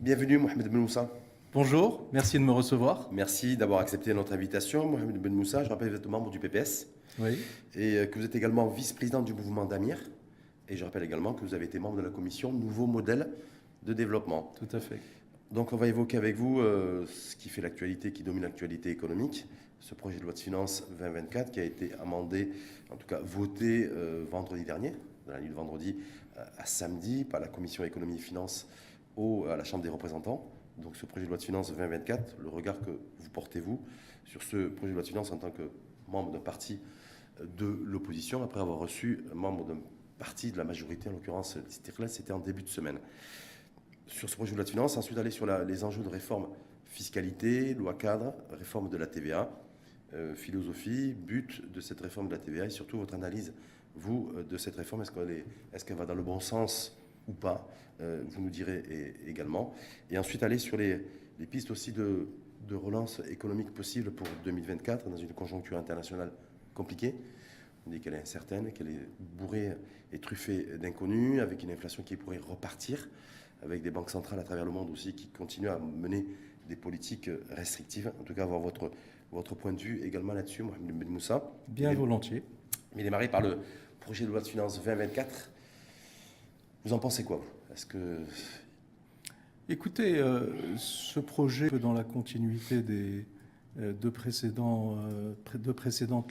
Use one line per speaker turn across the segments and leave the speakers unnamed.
Bienvenue Mohamed Ben Moussa.
Bonjour, merci de me recevoir.
Merci d'avoir accepté notre invitation. Mohamed Ben Moussa, je rappelle que vous êtes membre du PPS
Oui,
et que vous êtes également vice-président du mouvement d'Amir. Et je rappelle également que vous avez été membre de la commission Nouveau modèle de développement.
tout à fait.
Donc on va évoquer avec vous ce qui fait l'actualité, qui domine l'actualité économique. Ce projet de loi de finances 2024 qui a été amendé, en tout cas voté vendredi dernier, dans la nuit de vendredi à samedi, par la commission économie et finances à la Chambre des représentants. Donc ce projet de loi de finances 2024, le regard que vous portez-vous sur ce projet de loi de finances en tant que membre d'un parti de l'opposition, après avoir reçu membre d'un parti de la majorité, en l'occurrence c'était en début de semaine. Sur ce projet de loi de finances, ensuite aller sur les enjeux de réforme fiscalité, loi cadre, réforme de la TVA, philosophie, but de cette réforme de la TVA et surtout votre analyse, vous, de cette réforme. Est-ce qu'elle va dans le bon sens ou pas? Vous nous direz également. Et ensuite aller sur les pistes aussi de relance économique possible pour 2024 dans une conjoncture internationale compliquée. On dit qu'elle est incertaine, qu'elle est bourrée et truffée d'inconnus, avec une inflation qui pourrait repartir, avec des banques centrales à travers le monde aussi qui continuent à mener des politiques restrictives. En tout cas, avoir votre point de vue également là-dessus, Mohamed Ben Moussa.
Bien volontiers.
Mais démarrer par le projet de loi de finances 2024. Vous en pensez quoi, vous? Est-ce que...
Écoutez, ce projet, dans la continuité des deux précédentes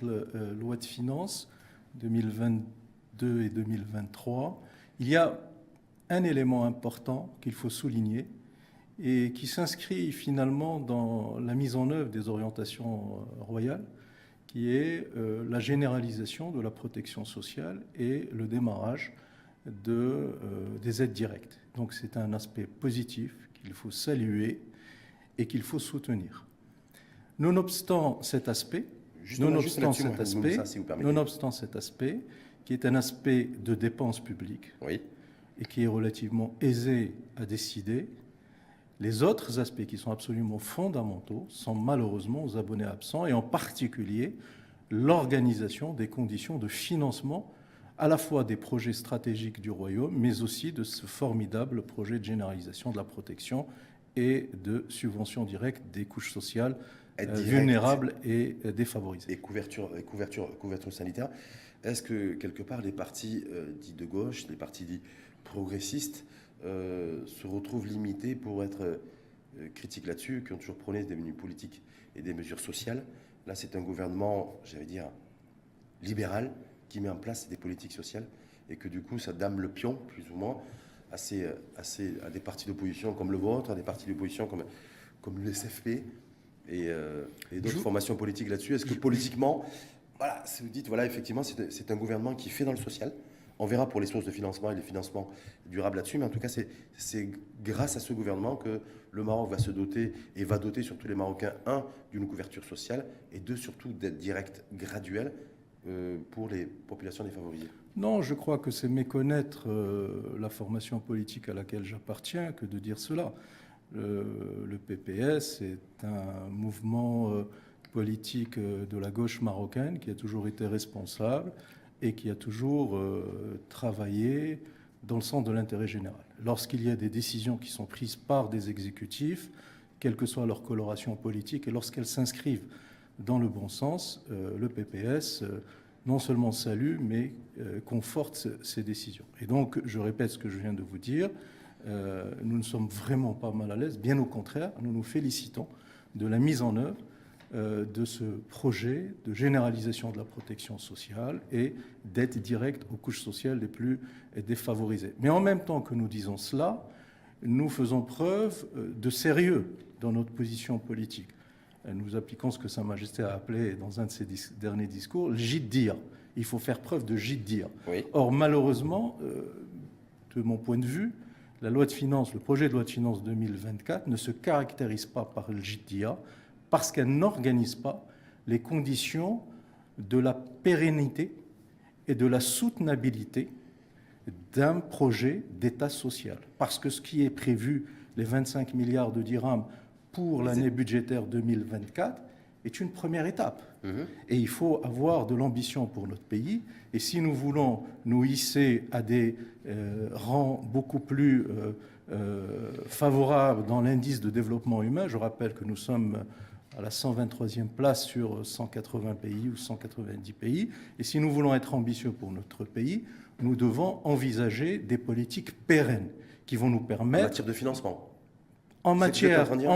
lois de finances, 2022 et 2023, il y a un élément important qu'il faut souligner et qui s'inscrit finalement dans la mise en œuvre des orientations royales, qui est la généralisation de la protection sociale et le démarrage des aides directes. Donc c'est un aspect positif qu'il faut saluer et qu'il faut soutenir. Nonobstant cet aspect, qui est un aspect de dépenses publiques,
Oui.
et qui est relativement aisé à décider, les autres aspects qui sont absolument fondamentaux sont malheureusement aux abonnés absents, et en particulier l'organisation des conditions de financement à la fois des projets stratégiques du Royaume, mais aussi de ce formidable projet de généralisation de la protection et de subvention directe des couches sociales vulnérables et défavorisées.
Et couverture sanitaire. Est-ce que, quelque part, les partis dits de gauche, les partis dits progressistes, se retrouvent limités pour être critiques là-dessus, qui ont toujours prôné des menus politiques et des mesures sociales? Là, c'est un gouvernement, j'allais dire, libéral, qui met en place des politiques sociales et que du coup ça dame le pion plus ou moins à des partis d'opposition comme le vôtre, à des partis d'opposition comme l'USFP et d'autres formations politiques là-dessus. Est-ce que politiquement, voilà, si vous dites, voilà, effectivement c'est un gouvernement qui fait dans le social, on verra pour les sources de financement et les financements durables là-dessus, mais en tout cas c'est grâce à ce gouvernement que le Maroc va se doter et va doter surtout les Marocains, un, d'une couverture sociale et deux, surtout d'aides directes graduelles pour les populations défavorisées.
Non, je crois que c'est méconnaître la formation politique à laquelle j'appartiens que de dire cela. Le PPS est un mouvement politique de la gauche marocaine qui a toujours été responsable et qui a toujours travaillé dans le sens de l'intérêt général. Lorsqu'il y a des décisions qui sont prises par des exécutifs, quelle que soit leur coloration politique, et lorsqu'elles s'inscrivent dans le bon sens, le PPS non seulement salue, mais conforte ces décisions. Et donc, je répète ce que je viens de vous dire, nous ne sommes vraiment pas mal à l'aise, bien au contraire, nous nous félicitons de la mise en œuvre de ce projet de généralisation de la protection sociale et d'aide directe aux couches sociales les plus défavorisées. Mais en même temps que nous disons cela, nous faisons preuve de sérieux dans notre position politique. Nous appliquons ce que Sa Majesté a appelé dans un de ses derniers discours le jiddir. Il faut faire preuve de jiddir.
Oui.
Or, malheureusement, de mon point de vue, la loi de finances, le projet de loi de finances 2024 ne se caractérise pas par le jiddir parce qu'elle n'organise pas les conditions de la pérennité et de la soutenabilité d'un projet d'État social. Parce que ce qui est prévu, les 25 milliards de dirhams pour l'année budgétaire 2024, est une première étape. Et il faut avoir de l'ambition pour notre pays. Et si nous voulons nous hisser à des rangs beaucoup plus favorable dans l'indice de développement humain. Je rappelle que nous sommes à la 123e place sur 180 pays ou 190 pays. Et si nous voulons être ambitieux pour notre pays, nous devons envisager des politiques pérennes qui vont nous permettre...
En matière de financement.
En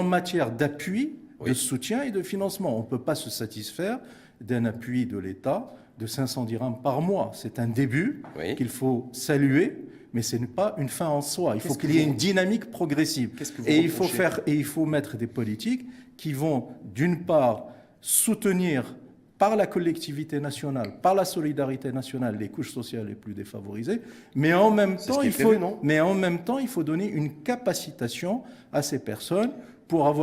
matière d'appui,
oui,
de soutien et de financement. On ne peut pas se satisfaire d'un appui de l'État de 500 dirhams par mois. C'est un début
oui,
qu'il faut saluer, mais ce n'est pas une fin en soi. Il faut qu'il y ait une dynamique progressive. Et il faut mettre des politiques qui vont, d'une part, soutenir par la collectivité nationale, par la solidarité nationale, les couches sociales les plus défavorisées, mais en même temps, il faut donner une capacitation à ces personnes pour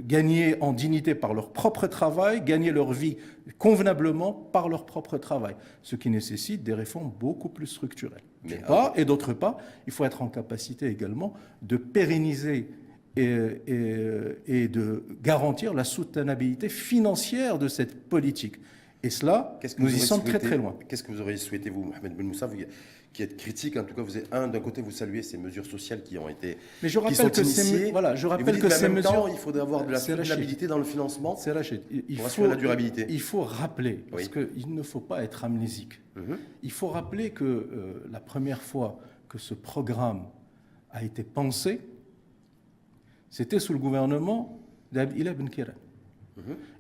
gagner en dignité par leur propre travail, gagner leur vie convenablement par leur propre travail, ce qui nécessite des réformes beaucoup plus structurelles. Et d'autre part, il faut être en capacité également de pérenniser et de garantir la soutenabilité financière de cette politique. Et cela, nous y sommes très très loin.
Qu'est-ce que vous auriez souhaité, vous, Mohamed Ben Moussa, vous, qui êtes critique, en tout cas, d'un côté, vous saluez ces mesures sociales qui ont été
mais je rappelle que
initiées,
je rappelle que ces mesures...
Temps, il faudrait avoir de la soutenabilité dans le financement pour assurer la durabilité.
Il faut rappeler, parce qu'il ne faut pas être amnésique, il faut rappeler que la première fois que ce programme a été pensé, c'était sous le gouvernement d'Abdillah Ben Kiran.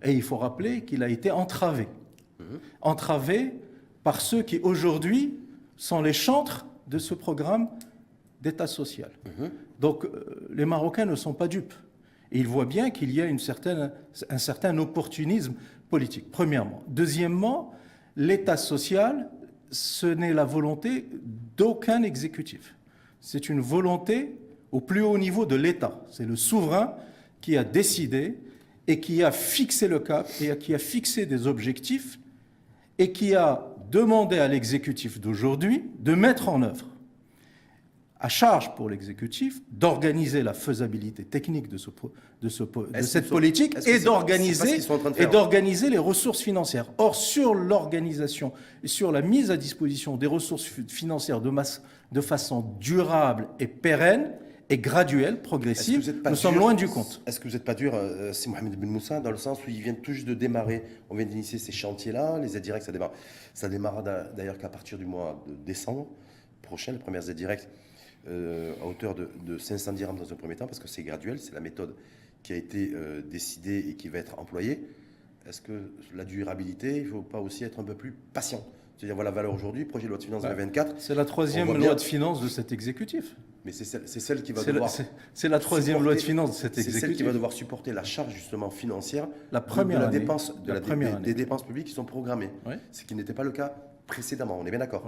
Et il faut rappeler qu'il a été entravé. Entravé par ceux qui, aujourd'hui, sont les chantres de ce programme d'État social. Donc, les Marocains ne sont pas dupes. Et ils voient bien qu'il y a un certain opportunisme politique, premièrement. Deuxièmement, l'État social, ce n'est la volonté d'aucun exécutif. C'est une volonté au plus haut niveau de l'État. C'est le souverain qui a décidé et qui a fixé le cap et qui a fixé des objectifs et qui a demandé à l'exécutif d'aujourd'hui de mettre en œuvre, à charge pour l'exécutif, d'organiser la faisabilité technique de cette politique et d'organiser les ressources financières. Or, sur l'organisation et sur la mise à disposition des ressources financières de façon durable et pérenne, et graduelle, progressive, nous sommes loin du compte.
Est-ce que vous n'êtes pas dur, c'est Mohamed Ben Moussa, dans le sens où ils viennent tout juste de démarrer, on vient d'initier ces chantiers-là, les aides directes, ça démarra d'ailleurs qu'à partir du mois de décembre prochain, les premières aides directes à hauteur de 500 dirhams dans un premier temps, parce que c'est graduel, c'est la méthode qui a été décidée et qui va être employée. Est-ce que la durabilité, il ne faut pas aussi être un peu plus patient? C'est-à-dire, voilà, valeur aujourd'hui, projet de loi de finances 2024.
C'est la troisième loi de finances de cet exécutif.
Mais c'est celle qui va devoir...
C'est la troisième loi de finances de cet exécutif.
C'est celle qui va devoir supporter la charge, justement, financière
des
dépenses publiques qui sont programmées. Ce qui n'était pas le cas précédemment, on est bien d'accord.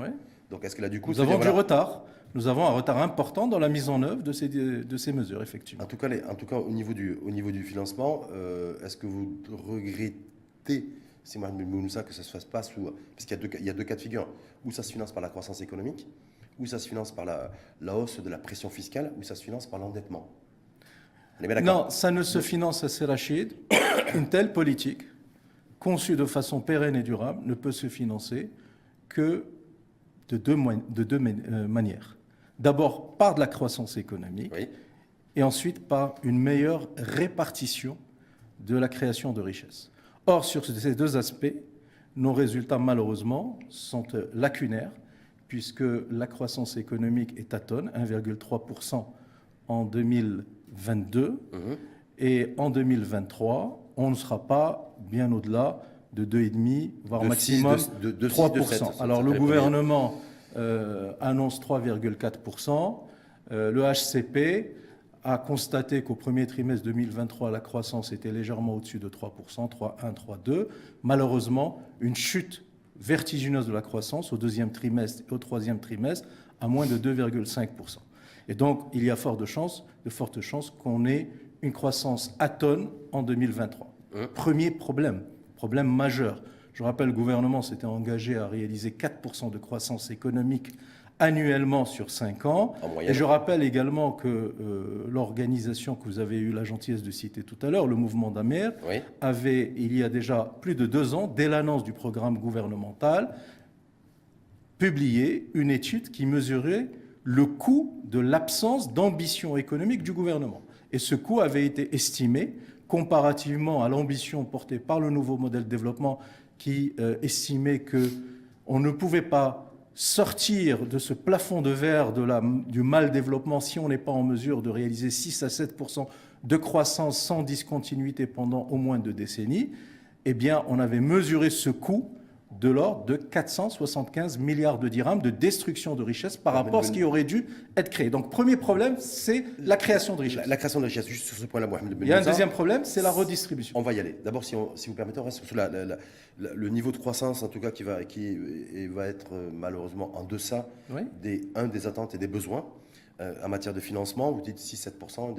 Donc, est-ce que là, du coup...
Nous avons du retard. Nous avons un retard important dans la mise en œuvre de ces mesures, effectivement.
En tout cas au niveau du financement, est-ce que vous regrettez, si moi je me ça, que ça se fasse pas sous... Parce qu'il y a deux cas de figure. Où ça se finance par la croissance économique, où ça se finance par la hausse de la pression fiscale, où ça se finance par l'endettement. On est bien d'accord?
Non, ça ne se finance à Rachid. Une telle politique, conçue de façon pérenne et durable, ne peut se financer que de deux manières. D'abord par de la croissance économique, et ensuite par une meilleure répartition de la création de richesses. Or, sur ces deux aspects, nos résultats, malheureusement, sont lacunaires, puisque la croissance économique est atone, 1,3% en 2022, et en 2023, on ne sera pas bien au-delà de 2,5, voire maximum 3%. Alors, le gouvernement annonce 3,4%. Le HCP a constaté qu'au premier trimestre 2023, la croissance était légèrement au-dessus de 3%, 3,1, 3,2. Malheureusement, une chute vertigineuse de la croissance au deuxième trimestre et au troisième trimestre à moins de 2,5%. Et donc, il y a de fortes chances qu'on ait une croissance atone en 2023. Premier problème majeur. Je rappelle, le gouvernement s'était engagé à réaliser 4% de croissance économique annuellement sur 5 ans. Et je rappelle également que l'organisation que vous avez eu la gentillesse de citer tout à l'heure, le mouvement d'Amer, avait, il y a déjà plus de 2 ans, dès l'annonce du programme gouvernemental, publié une étude qui mesurait le coût de l'absence d'ambition économique du gouvernement. Et ce coût avait été estimé comparativement à l'ambition portée par le nouveau modèle de développement qui estimait qu'on ne pouvait pas sortir de ce plafond de verre du mal développement si on n'est pas en mesure de réaliser 6 à 7% de croissance sans discontinuité pendant au moins 2 décennies. Eh bien, on avait mesuré ce coût de l'ordre de 475 milliards de dirhams de destruction de richesses par rapport à ce qui aurait dû être créé. Donc, premier problème, c'est la création de richesses.
La création de richesses, juste sur ce point-là, Mohamed Ben
Il y a un
Moussa,
deuxième problème, c'est la redistribution.
On va y aller. D'abord, si vous permettez, on reste sur le niveau de croissance, en tout cas, qui va être malheureusement en deçà
Oui.
des attentes et des besoins. En matière de financement, vous dites 6-7%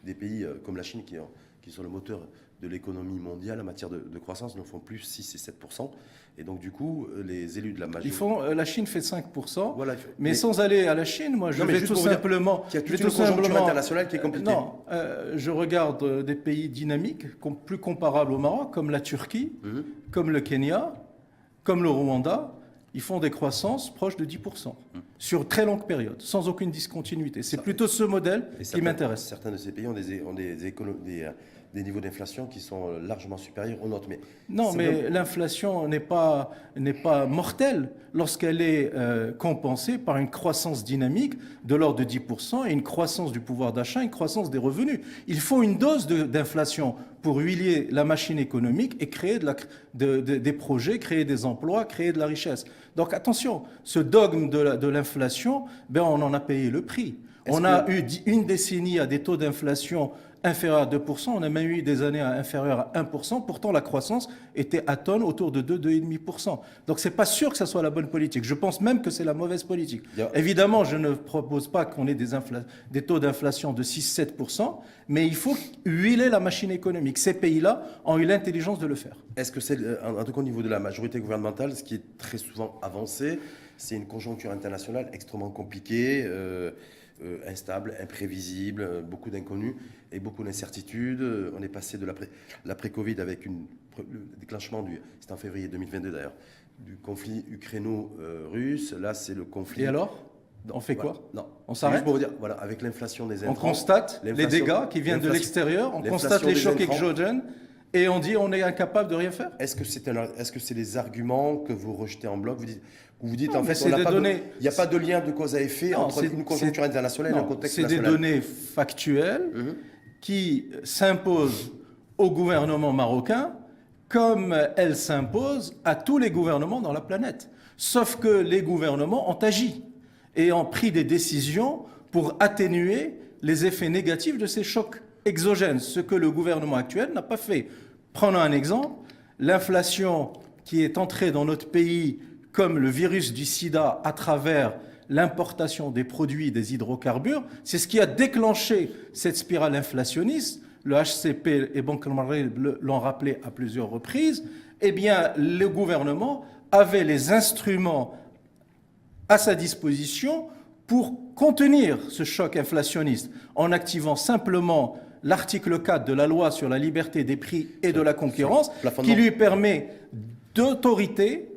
des pays comme la Chine qui sont le moteur de l'économie mondiale en matière de croissance ne font plus 6 et 7%. Et donc, du coup, les élus de la majorité...
La Chine fait 5%,
Voilà,
mais sans aller à la Chine, moi, je vais tout simplement...
Il y a toute une conjoncture internationale qui est compliquée.
Non, je regarde des pays dynamiques, plus comparables au Maroc, comme la Turquie, comme le Kenya, comme le Rwanda. Ils font des croissances proches de 10% sur très longue période, sans aucune discontinuité. C'est plutôt ce modèle qui m'intéresse.
Certains de ces pays ont des niveaux d'inflation qui sont largement supérieurs aux nôtres.
Mais l'inflation n'est pas mortelle lorsqu'elle est compensée par une croissance dynamique de l'ordre de 10% et une croissance du pouvoir d'achat, une croissance des revenus. Il faut une dose d'inflation pour huiler la machine économique et créer des projets, créer des emplois, créer de la richesse. Donc attention, ce dogme de l'inflation, on en a payé le prix. On a eu une décennie à des taux d'inflation inférieurs à 2%, on a même eu des années inférieures à 1%, pourtant la croissance était atone autour de 2-2,5%. Donc c'est pas sûr que ça soit la bonne politique. Je pense même que c'est la mauvaise politique. Évidemment, je ne propose pas qu'on ait des taux d'inflation de 6-7%, mais il faut huiler la machine économique. Ces pays-là ont eu l'intelligence de le faire.
Est-ce que c'est, en tout cas au niveau de la majorité gouvernementale, ce qui est très souvent avancé, c'est une conjoncture internationale extrêmement compliquée, instable, imprévisible, beaucoup d'inconnus et beaucoup d'incertitudes. On est passé de l'après-Covid avec le déclenchement c'était en février 2022 d'ailleurs, du conflit ukraino-russe. Là, c'est le conflit.
Et alors ? On fait quoi ?
Non.
On s'arrête ?
Juste pour vous dire, voilà, avec l'inflation des intrants.
On constate les dégâts qui viennent de l'extérieur, on constate les chocs exogènes et on dit on est incapable de rien faire ?
Est-ce que c'est des arguments que vous rejetez en bloc ? Vous dites
non,
en fait il n'y a pas de lien de cause à effet entre une conjoncture internationale et un contexte national.
C'est des données factuelles qui s'imposent au gouvernement marocain comme elles s'imposent à tous les gouvernements dans la planète. Sauf que les gouvernements ont agi et ont pris des décisions pour atténuer les effets négatifs de ces chocs exogènes, ce que le gouvernement actuel n'a pas fait. Prenons un exemple, l'inflation qui est entrée dans notre pays comme le virus du sida à travers l'importation des produits des hydrocarbures, c'est ce qui a déclenché cette spirale inflationniste. Le HCP et Banque Maghreb l'ont rappelé à plusieurs reprises. Eh bien, le gouvernement avait les instruments à sa disposition pour contenir ce choc inflationniste en activant simplement l'article 4 de la loi sur la liberté des prix et de la concurrence qui lui permet d'autorité,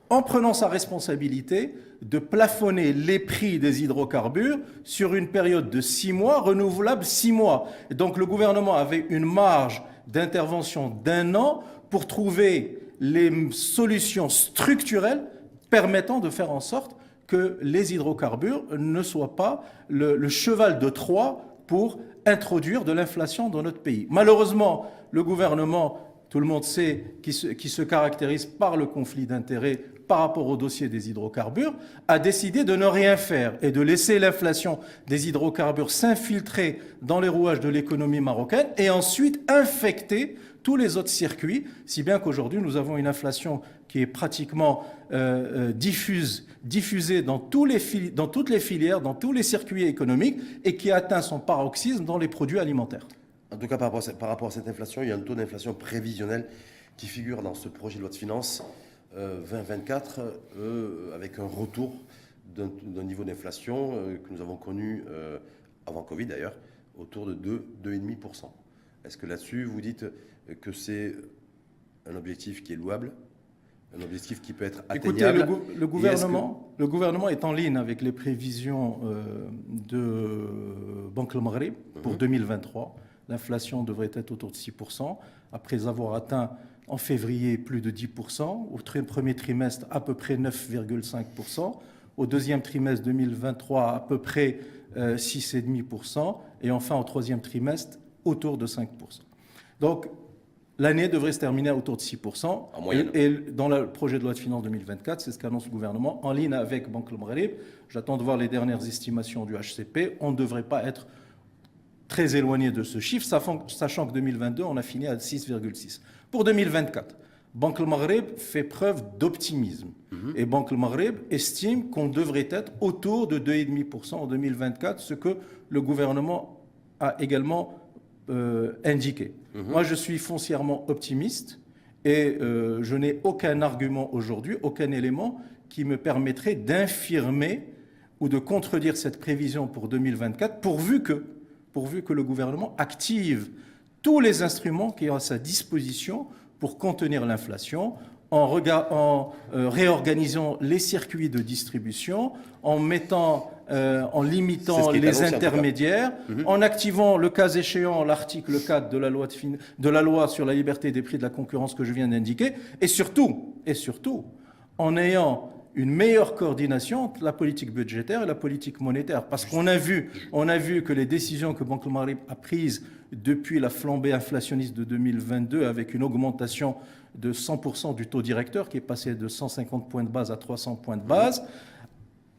en prenant sa responsabilité, de plafonner les prix des hydrocarbures sur une période de 6 mois, renouvelable 6 mois. Et donc le gouvernement avait une marge d'intervention d'1 an pour trouver les solutions structurelles permettant de faire en sorte que les hydrocarbures ne soient pas le cheval de Troie pour introduire de l'inflation dans notre pays. Malheureusement, le gouvernement, tout le monde sait, qui se caractérise par le conflit d'intérêts par rapport au dossier des hydrocarbures, a décidé de ne rien faire et de laisser l'inflation des hydrocarbures s'infiltrer dans les rouages de l'économie marocaine et ensuite infecter tous les autres circuits, si bien qu'aujourd'hui nous avons une inflation qui est pratiquement diffusée dans toutes les filières, dans tous les circuits économiques et qui atteint son paroxysme dans les produits alimentaires.
En tout cas, par rapport à cette inflation, il y a un taux d'inflation prévisionnel qui figure dans ce projet de loi de finances 2024 avec un retour d'un niveau d'inflation que nous avons connu avant Covid d'ailleurs, autour de 2,5%. Est-ce que là-dessus, vous dites que c'est un objectif qui est louable, Un objectif qui peut être
Écoutez,
atteignable.
le gouvernement est en ligne avec les prévisions de Banque Le Maghreb pour 2023. L'inflation devrait être autour de 6%, après avoir atteint en février plus de 10%, au premier trimestre à peu près 9,5%, au deuxième trimestre 2023 à peu près 6,5%, et enfin au troisième trimestre autour de 5%. Donc l'année devrait se terminer autour de 6%.
En moyenne.
Et dans le projet de loi de finances 2024, c'est ce qu'annonce le gouvernement, en ligne avec Banque Le Maghreb. J'attends de voir les dernières estimations du HCP. On ne devrait pas être très éloigné de ce chiffre, sachant que 2022, on a fini à 6,6. Pour 2024, Banque Le Maghreb fait preuve d'optimisme. Et Banque Le Maghreb estime qu'on devrait être autour de 2,5% en 2024, ce que le gouvernement a également indiqué. Moi, je suis foncièrement optimiste et je n'ai aucun argument aujourd'hui, aucun élément qui me permettrait d'infirmer ou de contredire cette prévision pour 2024, pourvu que le gouvernement active tous les instruments qui ont à sa disposition pour contenir l'inflation, en réorganisant les circuits de distribution, en limitant les intermédiaires, en activant, le cas échéant, l'article 4 de la loi sur la liberté des prix de la concurrence que je viens d'indiquer, et surtout, en ayant une meilleure coordination entre la politique budgétaire et la politique monétaire. Parce qu'on a vu que les décisions que Banque Le Maghreb a prises depuis la flambée inflationniste de 2022, avec une augmentation de 100% du taux directeur, qui est passé de 150 points de base à 300 points de base,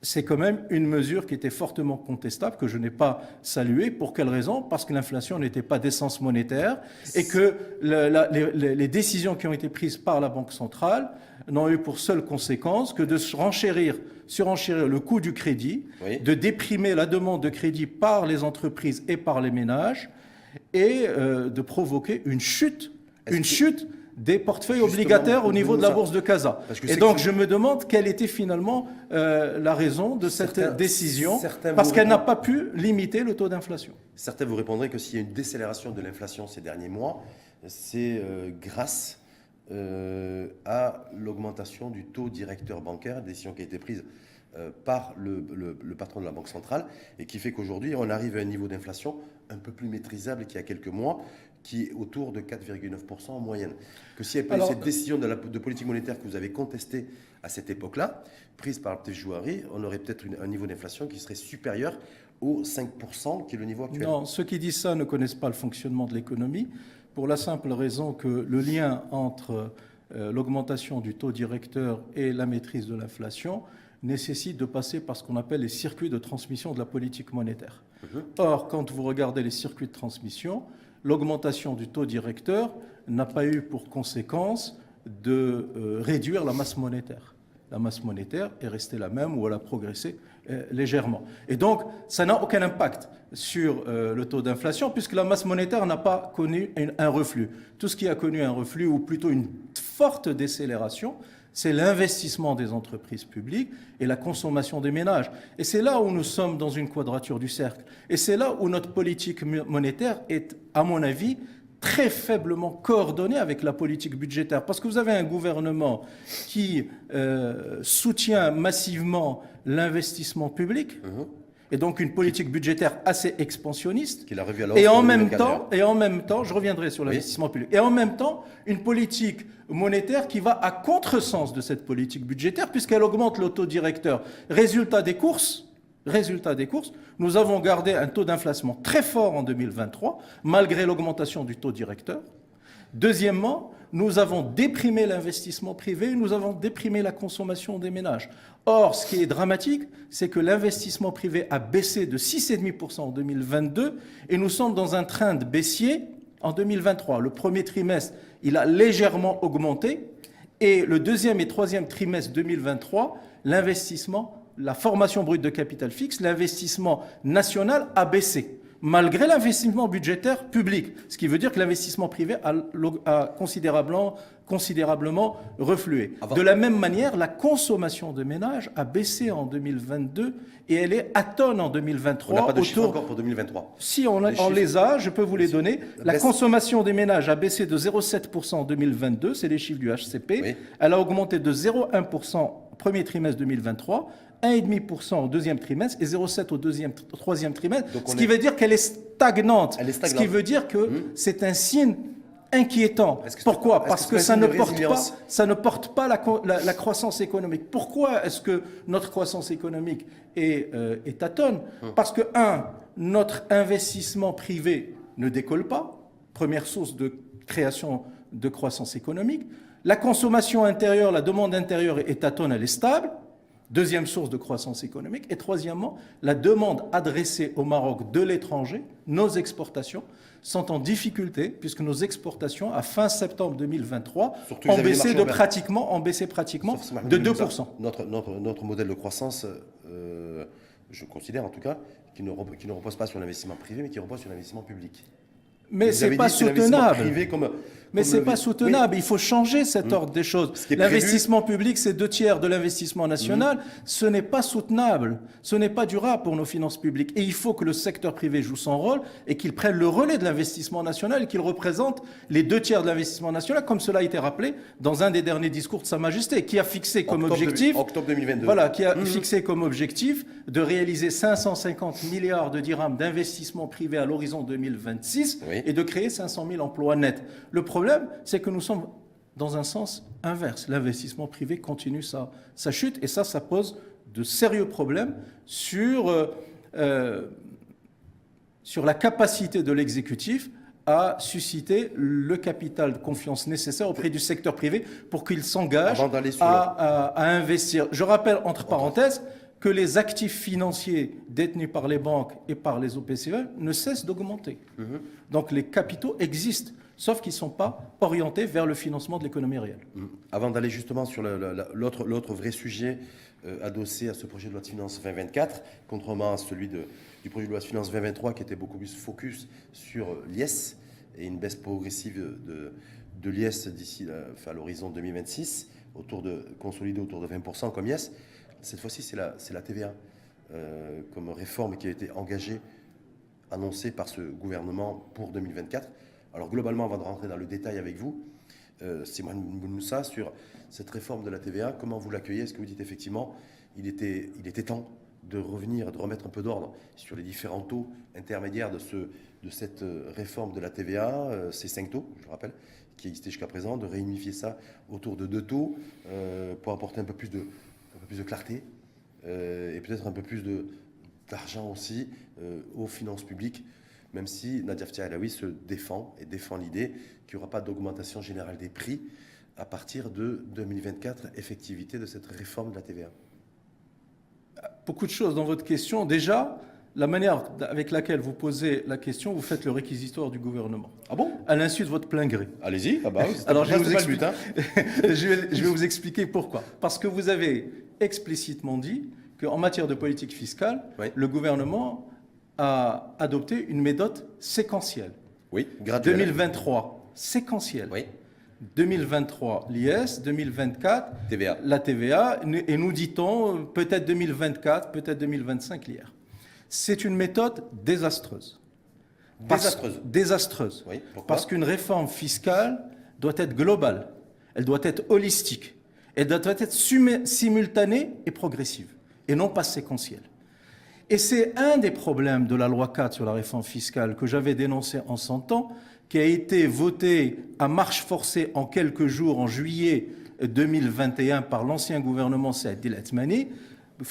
c'est quand même une mesure qui était fortement contestable, que je n'ai pas saluée. Pour quelle raison? Parce que l'inflation n'était pas d'essence monétaire et que les décisions qui ont été prises par la Banque centrale n'ont eu pour seule conséquence que de surenchérir le coût du crédit, de déprimer la demande de crédit par les entreprises et par les ménages et de provoquer une chute des portefeuilles obligataires au niveau de la bourse de Casa. Et donc je me demande quelle était finalement la raison de cette décision, parce qu'elle n'a pas pu limiter le taux d'inflation.
Certains vous répondraient que s'il y a une décélération de l'inflation ces derniers mois, c'est grâce à l'augmentation du taux directeur bancaire, décision qui a été prise par le patron de la Banque centrale et qui fait qu'aujourd'hui on arrive à un niveau d'inflation un peu plus maîtrisable qu'il y a quelques mois, qui est autour de 4,9% en moyenne. Que si cette décision de politique monétaire que vous avez contestée à cette époque-là, prise par le Jouari, on aurait peut-être un niveau d'inflation qui serait supérieur au 5% qui est le niveau actuel.
Non, ceux qui disent ça ne connaissent pas le fonctionnement de l'économie, pour la simple raison que le lien entre l'augmentation du taux directeur et la maîtrise de l'inflation nécessite de passer par ce qu'on appelle les circuits de transmission de la politique monétaire. Or, quand vous regardez les circuits de transmission, l'augmentation du taux directeur n'a pas eu pour conséquence de réduire la masse monétaire. La masse monétaire est restée la même ou elle a progressé légèrement. Et donc, ça n'a aucun impact sur le taux d'inflation puisque la masse monétaire n'a pas connu un reflux. Tout ce qui a connu un reflux ou plutôt une forte décélération, c'est l'investissement des entreprises publiques et la consommation des ménages. Et c'est là où nous sommes dans une quadrature du cercle. Et c'est là où notre politique monétaire est, à mon avis, très faiblement coordonnée avec la politique budgétaire. Parce que vous avez un gouvernement qui soutient massivement l'investissement public, et donc une politique budgétaire assez expansionniste,
qu'il a revu à
et en même temps, je reviendrai sur l'investissement public, et en même temps, une politique monétaire qui va à contresens de cette politique budgétaire, puisqu'elle augmente le taux directeur. Résultat des courses, nous avons gardé un taux d'inflation très fort en 2023, malgré l'augmentation du taux directeur. Deuxièmement, nous avons déprimé l'investissement privé, nous avons déprimé la consommation des ménages. Or, ce qui est dramatique, c'est que l'investissement privé a baissé de 6,5% en 2022 et nous sommes dans un train de baissier en 2023. Le premier trimestre, il a légèrement augmenté et le deuxième et troisième trimestre 2023, l'investissement, la formation brute de capital fixe, l'investissement national a baissé. malgré l'investissement budgétaire public. Ce qui veut dire que l'investissement privé a considérablement reflué. De la même manière, la consommation de ménages a baissé en 2022 et elle est atone en 2023.
On n'a pas de chiffres encore pour 2023.
Si on les a, je peux vous les donner. La consommation des ménages a baissé de 0,7% en 2022, c'est les chiffres du HCP. Oui. Elle a augmenté de 0,1% au premier trimestre 2023. 1,5% au deuxième trimestre et 0,7% au troisième trimestre, ce qui veut dire qu'elle est stagnante. Ce qui veut dire que c'est un signe inquiétant. Pourquoi ? Parce que ça ne porte pas la croissance économique. Pourquoi est-ce que notre croissance économique est atone ? Parce que, notre investissement privé ne décolle pas, première source de création de croissance économique. La consommation intérieure, la demande intérieure est atone, elle est stable. Deuxième source de croissance économique. Et troisièmement, la demande adressée au Maroc de l'étranger, nos exportations, sont en difficulté puisque nos exportations, à fin septembre 2023, ont baissé pratiquement de 2%.
Notre modèle de croissance, je considère en tout cas, qui ne repose pas sur l'investissement privé, mais qui repose sur l'investissement public.
Mais ce n'est pas soutenable. Mais ce n'est pas soutenable. Oui. Il faut changer cet ordre des choses. L'investissement public, c'est 2/3 de l'investissement national. Ce n'est pas soutenable. Ce n'est pas durable pour nos finances publiques. Et il faut que le secteur privé joue son rôle et qu'il prenne le relais de l'investissement national et qu'il représente les 2/3 de l'investissement national, comme cela a été rappelé dans un des derniers discours de Sa Majesté, qui a fixé comme objectif,
octobre 2022.
Voilà, qui a fixé comme objectif de réaliser 550 milliards de dirhams d'investissement privé à l'horizon 2026 et de créer 500 000 emplois nets. Le problème, c'est que nous sommes dans un sens inverse. L'investissement privé continue sa chute et ça pose de sérieux problèmes sur la capacité de l'exécutif à susciter le capital de confiance nécessaire auprès du secteur privé pour qu'il s'engage à investir. Je rappelle, entre parenthèses, que les actifs financiers détenus par les banques et par les OPCVM ne cessent d'augmenter. Donc les capitaux existent, sauf qu'ils ne sont pas orientés vers le financement de l'économie réelle.
Avant d'aller justement sur l'autre vrai sujet adossé à ce projet de loi de finances 2024, contrairement à celui du projet de loi de finances 2023 qui était beaucoup plus focus sur l'IS et une baisse progressive de l'IS d'ici à l'horizon 2026, consolidé autour de 20% comme IS. Cette fois-ci, c'est la TVA comme réforme qui a été engagée, annoncée par ce gouvernement pour 2024. Alors globalement, avant de rentrer dans le détail avec vous, Simon Moussa, sur cette réforme de la TVA, comment vous l'accueillez ? Est-ce que vous dites effectivement il était temps de revenir, de remettre un peu d'ordre sur les différents taux intermédiaires de cette réforme de la TVA, ces 5 taux, je le rappelle, qui existaient jusqu'à présent, de réunifier ça autour de 2 taux pour apporter un peu plus de clarté et peut-être un peu plus d'argent aussi aux finances publiques, même si Nadia Ftia-Alaoui se défend l'idée qu'il n'y aura pas d'augmentation générale des prix à partir de 2024, effectivité de cette réforme de la TVA.
Beaucoup de choses dans votre question. Déjà, la manière avec laquelle vous posez la question, vous faites le réquisitoire du gouvernement.
Ah bon ?
À l'insu de votre plein gré.
Allez-y. Ah bah,
alors je vais vous expliquer pourquoi. Parce que vous avez explicitement dit qu'en matière de politique fiscale, le gouvernement a adopté une méthode séquentielle.
Oui, graduelle.
2023, séquentielle. Oui. 2023, l'IS, 2024,
TVA.
La TVA, et nous dit-on peut-être 2024, peut-être 2025, l'IR. C'est une méthode désastreuse. Désastreuse.
Oui,
parce qu'une réforme fiscale doit être globale, elle doit être holistique, elle doit être simultanée et progressive, et non pas séquentielle. Et c'est un des problèmes de la loi 4 sur la réforme fiscale que j'avais dénoncé en son temps, qui a été votée à marche forcée en quelques jours, en juillet 2021, par l'ancien gouvernement Saad El Athmani,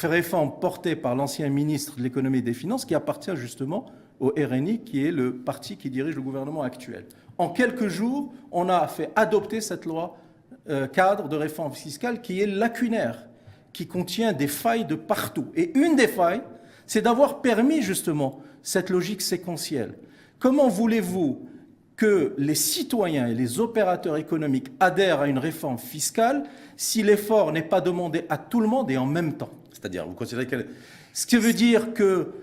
réforme portée par l'ancien ministre de l'économie et des finances, qui appartient justement au RNI, qui est le parti qui dirige le gouvernement actuel. En quelques jours, on a fait adopter cette loi cadre de réforme fiscale qui est lacunaire, qui contient des failles de partout. Et une des failles, c'est d'avoir permis justement cette logique séquentielle. Comment voulez-vous que les citoyens et les opérateurs économiques adhèrent à une réforme fiscale si l'effort n'est pas demandé à tout le monde et en même temps ?
C'est-à-dire, vous considérez qu'elle...
Ce qui veut dire que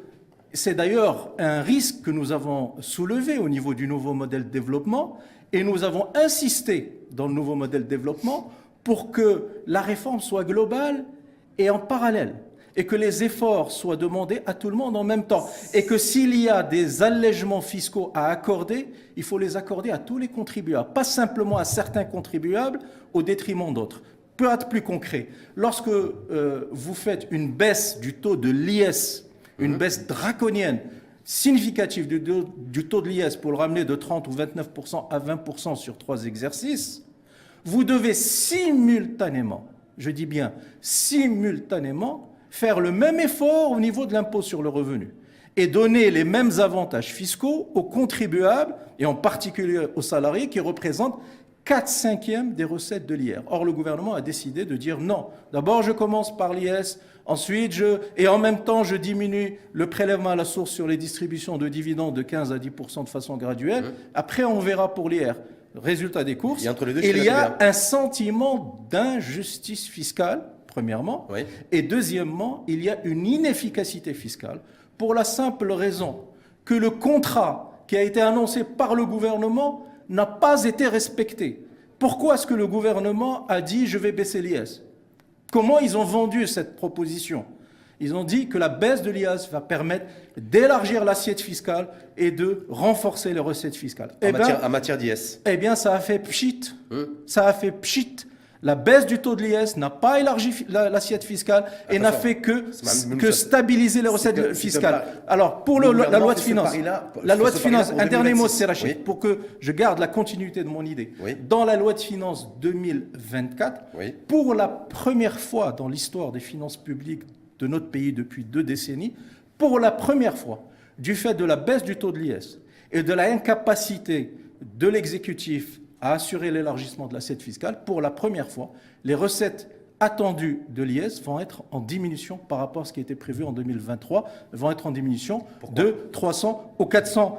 c'est d'ailleurs un risque que nous avons soulevé au niveau du nouveau modèle de développement, et nous avons insisté dans le nouveau modèle de développement pour que la réforme soit globale et en parallèle, et que les efforts soient demandés à tout le monde en même temps, et que s'il y a des allègements fiscaux à accorder, il faut les accorder à tous les contribuables, pas simplement à certains contribuables au détriment d'autres. Pour être plus concret, lorsque vous faites une baisse du taux de l'IS, une baisse draconienne, significative du taux de l'IS pour le ramener de 30 ou 29% à 20% sur 3 exercices, vous devez simultanément, je dis bien simultanément, faire le même effort au niveau de l'impôt sur le revenu et donner les mêmes avantages fiscaux aux contribuables et en particulier aux salariés qui représentent 4/5 des recettes de l'IR. Or, le gouvernement a décidé de dire non. D'abord, je commence par l'IS, ensuite, et en même temps, je diminue le prélèvement à la source sur les distributions de dividendes de 15 à 10% de façon graduelle. Après, on verra pour l'IR. Résultat des courses, il y a un sentiment d'injustice fiscale, premièrement, et deuxièmement, il y a une inefficacité fiscale pour la simple raison que le contrat qui a été annoncé par le gouvernement n'a pas été respecté. Pourquoi est-ce que le gouvernement a dit « je vais baisser l'IS » Comment ils ont vendu cette proposition? Ils ont dit que la baisse de l'IS va permettre d'élargir l'assiette fiscale et de renforcer les recettes fiscales.
En matière d'IS.
Eh bien, ça a fait pchit. Ça a fait pchit. La baisse du taux de l'IS n'a pas élargi l'assiette fiscale et n'a fait que stabiliser les recettes fiscales. Alors, pour la loi de finances, un dernier mot, c'est Rachid, pour que je garde la continuité de mon idée. Dans la loi de finances 2024, pour la première fois dans l'histoire des finances publiques de notre pays depuis 2 décennies, pour la première fois, du fait de la baisse du taux de l'IS et de la incapacité de l'exécutif à assurer l'élargissement de l'assiette fiscale, pour la première fois, les recettes attendues de l'IS vont être en diminution par rapport à ce qui était prévu en 2023, vont être en diminution de 300 ou 400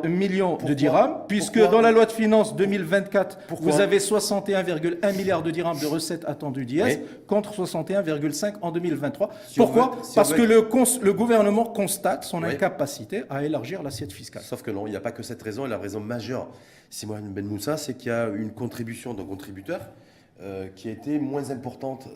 millions de dirhams, puisque dans la loi de finances 2024, vous avez 61,1 milliards de dirhams de recettes attendues d'IS contre 61,5 en 2023. Pourquoi? Parce que le gouvernement constate son incapacité à élargir l'assiette fiscale.
Sauf que non, il n'y a pas que cette raison, et la raison majeure, Simon Ben Moussa, c'est qu'il y a une contribution d'un contributeur qui a été moins importante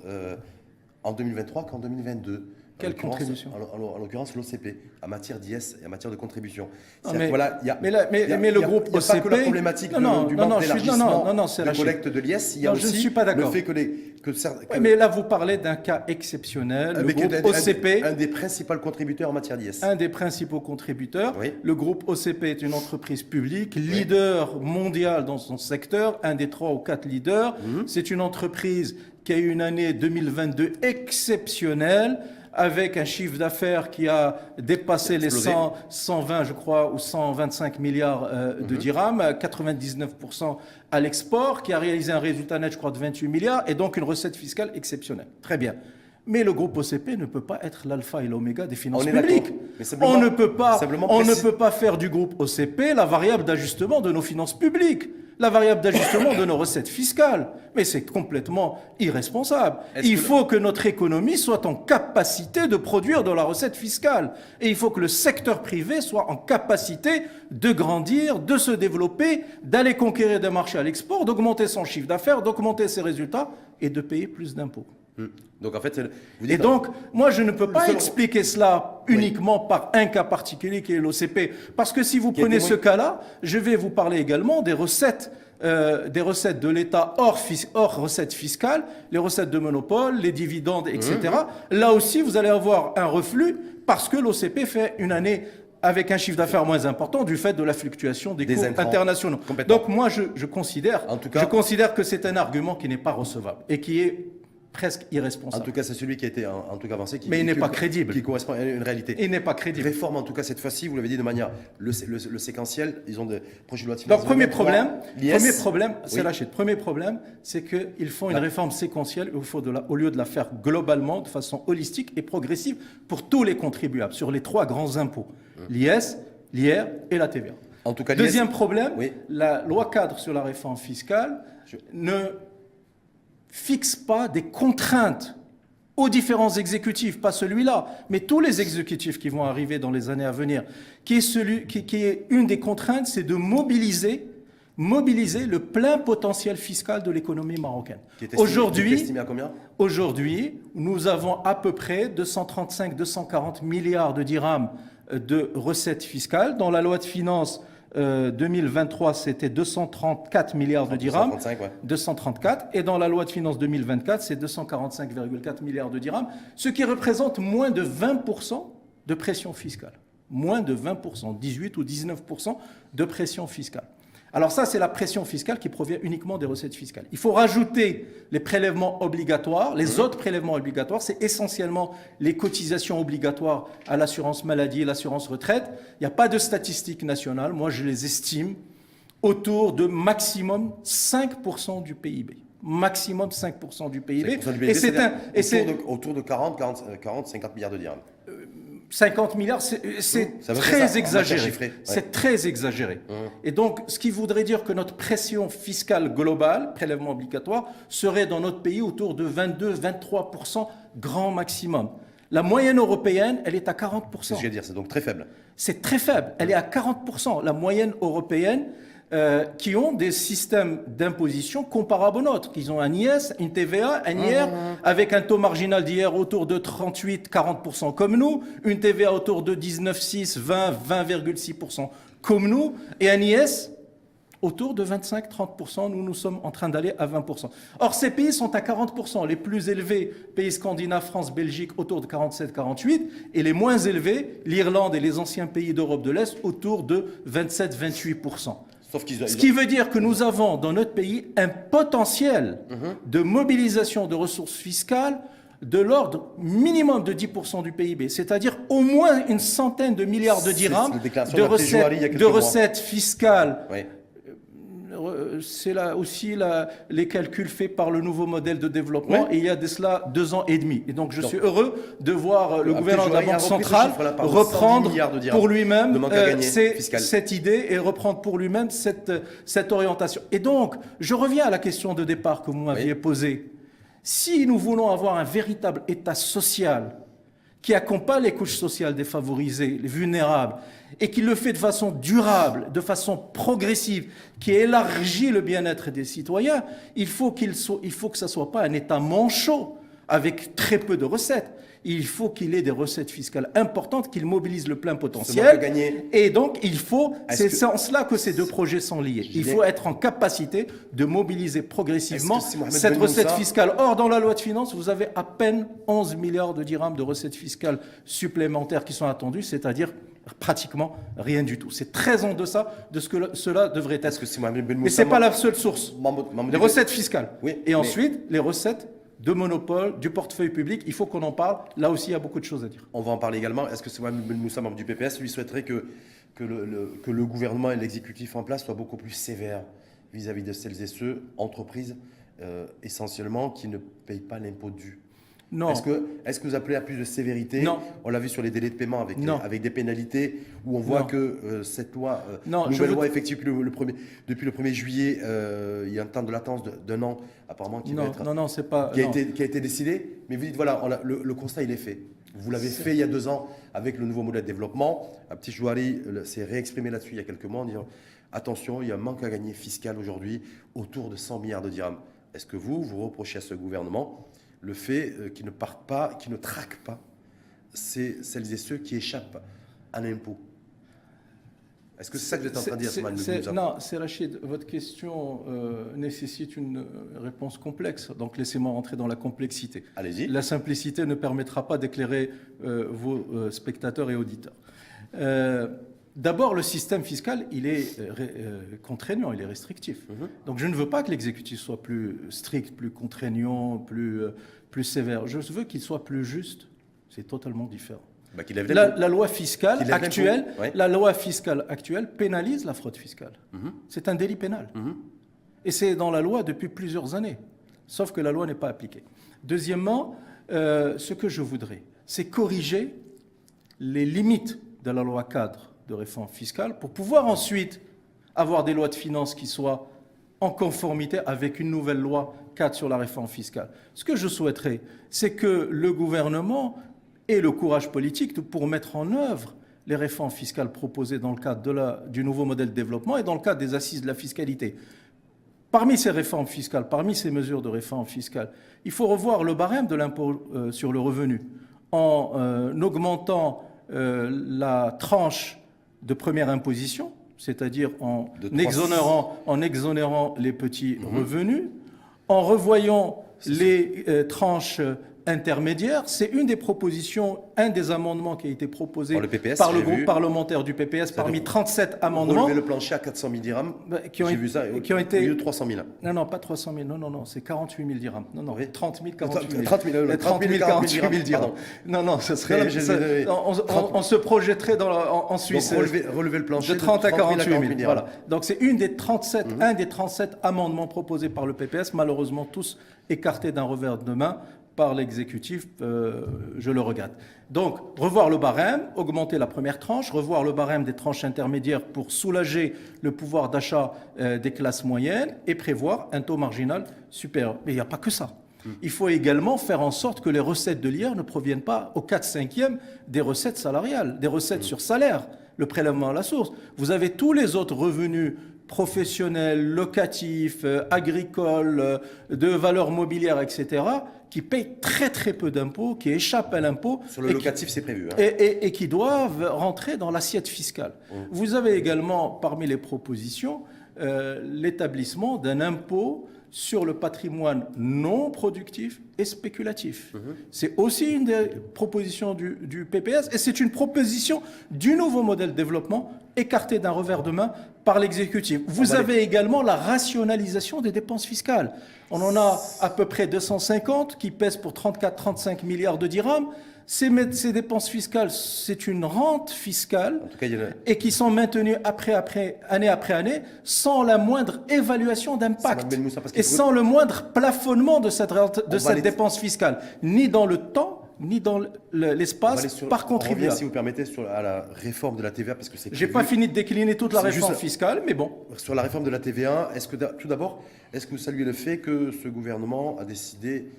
en 2023 qu'en 2022.
Quelle contribution?
En l'occurrence, l'OCP, en matière d'IS et en matière de contribution.
Mais le groupe OCP... Il n'y a pas que la
problématique du manque d'élargissement de collecte de l'IS, il y a aussi
je ne suis pas
le fait que
mais là, vous parlez d'un cas exceptionnel. Le groupe OCP...
Un des principaux contributeurs en matière d'IS.
Un des principaux contributeurs. Le groupe OCP est une entreprise publique, leader mondial dans son secteur, un des 3 ou 4 leaders. C'est une entreprise qui a eu une année 2022 exceptionnelle, avec un chiffre d'affaires qui a dépassé les 120, je crois, ou 125 milliards de dirhams, 99% à l'export, qui a réalisé un résultat net, je crois, de 28 milliards, et donc une recette fiscale exceptionnelle. Très bien. Mais le groupe OCP ne peut pas être l'alpha et l'oméga des finances publiques. On ne peut pas faire du groupe OCP la variable d'ajustement de nos finances publiques, la variable d'ajustement de nos recettes fiscales. Mais c'est complètement irresponsable. Il faut que notre économie soit en capacité de produire de la recette fiscale. Et il faut que le secteur privé soit en capacité de grandir, de se développer, d'aller conquérir des marchés à l'export, d'augmenter son chiffre d'affaires, d'augmenter ses résultats et de payer plus d'impôts.
Donc en fait,
moi je ne peux pas expliquer cela uniquement par un cas particulier qui est l'OCP, parce que si vous prenez ce cas-là, je vais vous parler également des recettes de l'État hors recettes fiscales, les recettes de monopole, les dividendes, etc. Là aussi, vous allez avoir un reflux parce que l'OCP fait une année avec un chiffre d'affaires moins important du fait de la fluctuation des cours internationaux. Donc moi, je considère que c'est un argument qui n'est pas recevable et qui est presque irresponsable.
En tout cas, c'est celui qui a été avancé.
Mais il n'est pas crédible.
Qui correspond à une réalité.
Il n'est pas crédible.
Réforme, en tout cas, cette fois-ci, vous l'avez dit de manière le séquentiel, ils ont des projets de loi de finances.
Donc, premier problème, c'est qu'ils font une réforme séquentielle au lieu de la faire globalement, de façon holistique et progressive pour tous les contribuables, sur les 3 grands impôts, l'IS, l'IR et la TVA.
En tout cas,
deuxième problème, la loi cadre sur la réforme fiscale ne fixe pas des contraintes aux différents exécutifs, pas celui-là, mais tous les exécutifs qui vont arriver dans les années à venir, qui est une des contraintes, c'est de mobiliser le plein potentiel fiscal de l'économie marocaine.
Estimé à combien ?
Aujourd'hui, nous avons à peu près 235-240 milliards de dirhams de recettes fiscales. Dans la loi de finances 2023, c'était 234 milliards de dirhams. 234. Et dans la loi de finances 2024, c'est 245,4 milliards de dirhams, ce qui représente moins de 20% de pression fiscale. Moins de 20%, 18 ou 19% de pression fiscale. Alors ça, c'est la pression fiscale qui provient uniquement des recettes fiscales. Il faut rajouter les prélèvements obligatoires. Les autres prélèvements obligatoires, c'est essentiellement les cotisations obligatoires à l'assurance maladie et l'assurance retraite. Il n'y a pas de statistiques nationales. Moi, je les estime autour de maximum 5% du PIB. Maximum 5% du PIB.
Autour de 40-50 milliards de dirhams.
50 milliards, c'est très exagéré. C'est très exagéré. Et donc, ce qui voudrait dire que notre pression fiscale globale, prélèvement obligatoire, serait dans notre pays autour de 22-23% grand maximum. La moyenne européenne, elle est à 40%.
C'est ce que je veux dire, c'est donc très faible.
C'est très faible. Elle est à 40%. La moyenne européenne, qui ont des systèmes d'imposition comparables aux nôtres. Ils ont un IS, une TVA, un IR, avec un taux marginal d'IR autour de 38-40% comme nous, une TVA autour de 19,6, 20,6% comme nous, et un IS autour de 25-30%. Nous sommes en train d'aller à 20%. Or, ces pays sont à 40%. Les plus élevés, pays scandinaves, France, Belgique, autour de 47-48%, et les moins élevés, l'Irlande et les anciens pays d'Europe de l'Est, autour de 27-28%. Ce qui veut dire que nous avons dans notre pays un potentiel de mobilisation de ressources fiscales de l'ordre minimum de 10% du PIB, c'est-à-dire au moins une centaine de milliards de dirhams de recettes fiscales. Oui. C'est là aussi les calculs faits par le nouveau modèle de développement, et il y a de cela 2 ans et demi. Et donc je suis heureux de voir le gouvernement de la Banque centrale reprendre pour lui-même cette idée et reprendre pour lui-même cette orientation. Et donc, je reviens à la question de départ que vous m'aviez posée. Si nous voulons avoir un véritable État social qui accompagne les couches sociales défavorisées, les vulnérables, et qui le fait de façon durable, de façon progressive, qui élargit le bien-être des citoyens, il faut que ça ne soit pas un État manchot avec très peu de recettes. Il faut qu'il ait des recettes fiscales importantes, qu'il mobilise le plein potentiel. Et donc, c'est en cela que ces deux projets sont liés. Il faut être en capacité de mobiliser progressivement cette recette fiscale. Or, dans la loi de finances, vous avez à peine 11 milliards de dirhams de recettes fiscales supplémentaires qui sont attendues, c'est-à-dire pratiquement rien du tout. C'est très en deçà de ce que cela devrait être. Mais ce n'est pas la seule source. Les recettes fiscales. Et ensuite, les recettes de monopole, du portefeuille public, il faut qu'on en parle. Là aussi, il y a beaucoup de choses à dire.
On va en parler également. Est-ce que Mohamed Ben Moussa, membre du PPS, lui souhaiterait que le gouvernement et l'exécutif en place soient beaucoup plus sévères vis-à-vis de celles et ceux, entreprises essentiellement, qui ne payent pas l'impôt dû?
Non.
Est-ce que vous appelez à plus de sévérité?
Non.
On l'a vu sur les délais de paiement avec des pénalités où on voit que cette loi, nouvelle loi effective depuis le 1er juillet, il y a un temps de latence d'un an apparemment qui a été décidé. Mais vous dites, voilà, le constat il est fait. Vous l'avez fait il y a 2 ans avec le nouveau modèle de développement. Petit Chouari s'est réexprimé là-dessus il y a quelques mois en disant attention, il y a un manque à gagner fiscal aujourd'hui autour de 100 milliards de dirhams. Est-ce que vous reprochez à ce gouvernement le fait qu'ils ne partent pas, qu'ils ne traquent pas celles et ceux qui échappent à l'impôt? Est-ce que c'est ça que vous êtes en train de dire?
Non, c'est Rachid, votre question nécessite une réponse complexe, donc laissez-moi rentrer dans la complexité.
Allez-y.
La simplicité ne permettra pas d'éclairer vos spectateurs et auditeurs. D'abord, le système fiscal, il est contraignant, il est restrictif. Donc je ne veux pas que l'exécutif soit plus strict, plus contraignant, plus sévère. Je veux qu'il soit plus juste. C'est totalement différent. La loi fiscale actuelle pénalise la fraude fiscale. C'est un délit pénal. Et c'est dans la loi depuis plusieurs années. Sauf que la loi n'est pas appliquée. Deuxièmement, ce que je voudrais, c'est corriger les limites de la loi cadre de réforme fiscale pour pouvoir ensuite avoir des lois de finances qui soient en conformité avec une nouvelle loi cadre sur la réforme fiscale. Ce que je souhaiterais, c'est que le gouvernement ait le courage politique pour mettre en œuvre les réformes fiscales proposées dans le cadre du nouveau modèle de développement et dans le cadre des assises de la fiscalité. Parmi ces réformes fiscales, parmi ces mesures de réforme fiscale, il faut revoir le barème de l'impôt sur le revenu en augmentant la tranche de première imposition, c'est-à-dire en exonérant les petits revenus, en revoyant les tranches intermédiaires. C'est une des propositions, un des amendements qui a été proposé par le groupe parlementaire du PPS parmi 37 amendements.
Relever le plancher à 400 000 dirhams,
qui ont été...
au lieu de 300 000.
Non, pas 300 000, non, c'est 48 000 dirhams. Non,
oui.
30 000, 48 000.
30 000,
48 000 dirhams. Non, ce serait... On se projetterait en Suisse.
Donc, relever le plancher
de 30 à 48 000. Voilà. Donc c'est un des 37 amendements proposés par le PPS, malheureusement tous écartés d'un revers de main par l'exécutif, je le regrette. Donc, revoir le barème, augmenter la première tranche, revoir le barème des tranches intermédiaires pour soulager le pouvoir d'achat des classes moyennes et prévoir un taux marginal supérieur. Mais il n'y a pas que ça. Il faut également faire en sorte que les recettes de l'IR ne proviennent pas au 4/5e des recettes salariales, des recettes sur salaire, le prélèvement à la source. Vous avez tous les autres revenus professionnels, locatifs, agricoles, de valeur mobilière, etc., qui payent très très peu d'impôts, qui échappent à l'impôt.
Sur le locatif, c'est prévu. Hein.
Et qui doivent rentrer dans l'assiette fiscale. Vous avez également, parmi les propositions, l'établissement d'un impôt sur le patrimoine non productif et spéculatif. C'est aussi une des propositions du PPS et c'est une proposition du nouveau modèle de développement écartée d'un revers de main par l'exécutif. Vous avez également la rationalisation des dépenses fiscales. On en a à peu près 250 qui pèsent pour 34-35 milliards de dirhams. Ces dépenses fiscales, c'est une rente fiscale et qui sont maintenues année après année sans la moindre évaluation d'impact et sans le moindre plafonnement de cette dépense fiscale, ni dans le temps, ni dans l'espace par contribuable.
Si vous permettez, à la réforme de la TVA, parce que c'est...
J'ai pas fini de décliner toute la réforme fiscale, mais bon.
Sur la réforme de la TVA, tout d'abord, est-ce que vous saluez le fait que ce gouvernement a décidé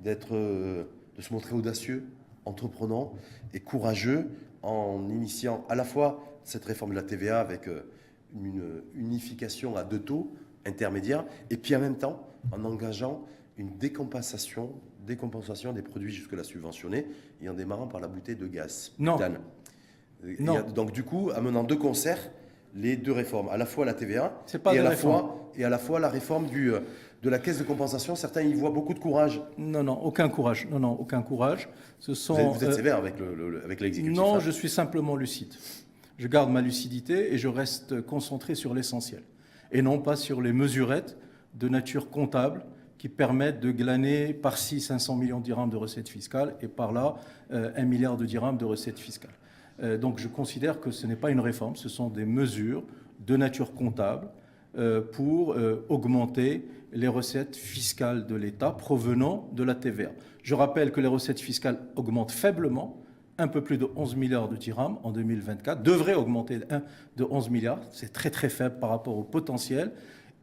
de se montrer audacieux, entreprenant et courageux en initiant à la fois cette réforme de la TVA avec une unification à 2 taux intermédiaires et puis en même temps en engageant une décompensation des produits jusque-là subventionnés et en démarrant par la bouteille de gaz.
Non.
Donc du coup, amenant de concert les deux réformes, à la fois la TVA
et
à la fois la réforme de la caisse de compensation. Certains y voient beaucoup de courage.
Non, aucun courage. Non, aucun courage.
Vous êtes sévère avec l'exécutif.
Non, je suis simplement lucide. Je garde ma lucidité et je reste concentré sur l'essentiel. Et non pas sur les mesurettes de nature comptable qui permettent de glaner par-ci 500 millions de dirhams de recettes fiscales et par-là 1 milliard de dirhams de recettes fiscales. Donc je considère que ce n'est pas une réforme, ce sont des mesures de nature comptable pour augmenter les recettes fiscales de l'État provenant de la TVA. Je rappelle que les recettes fiscales augmentent faiblement, un peu plus de 11 milliards de dirhams en 2024, devraient augmenter de 11 milliards, c'est très très faible par rapport au potentiel.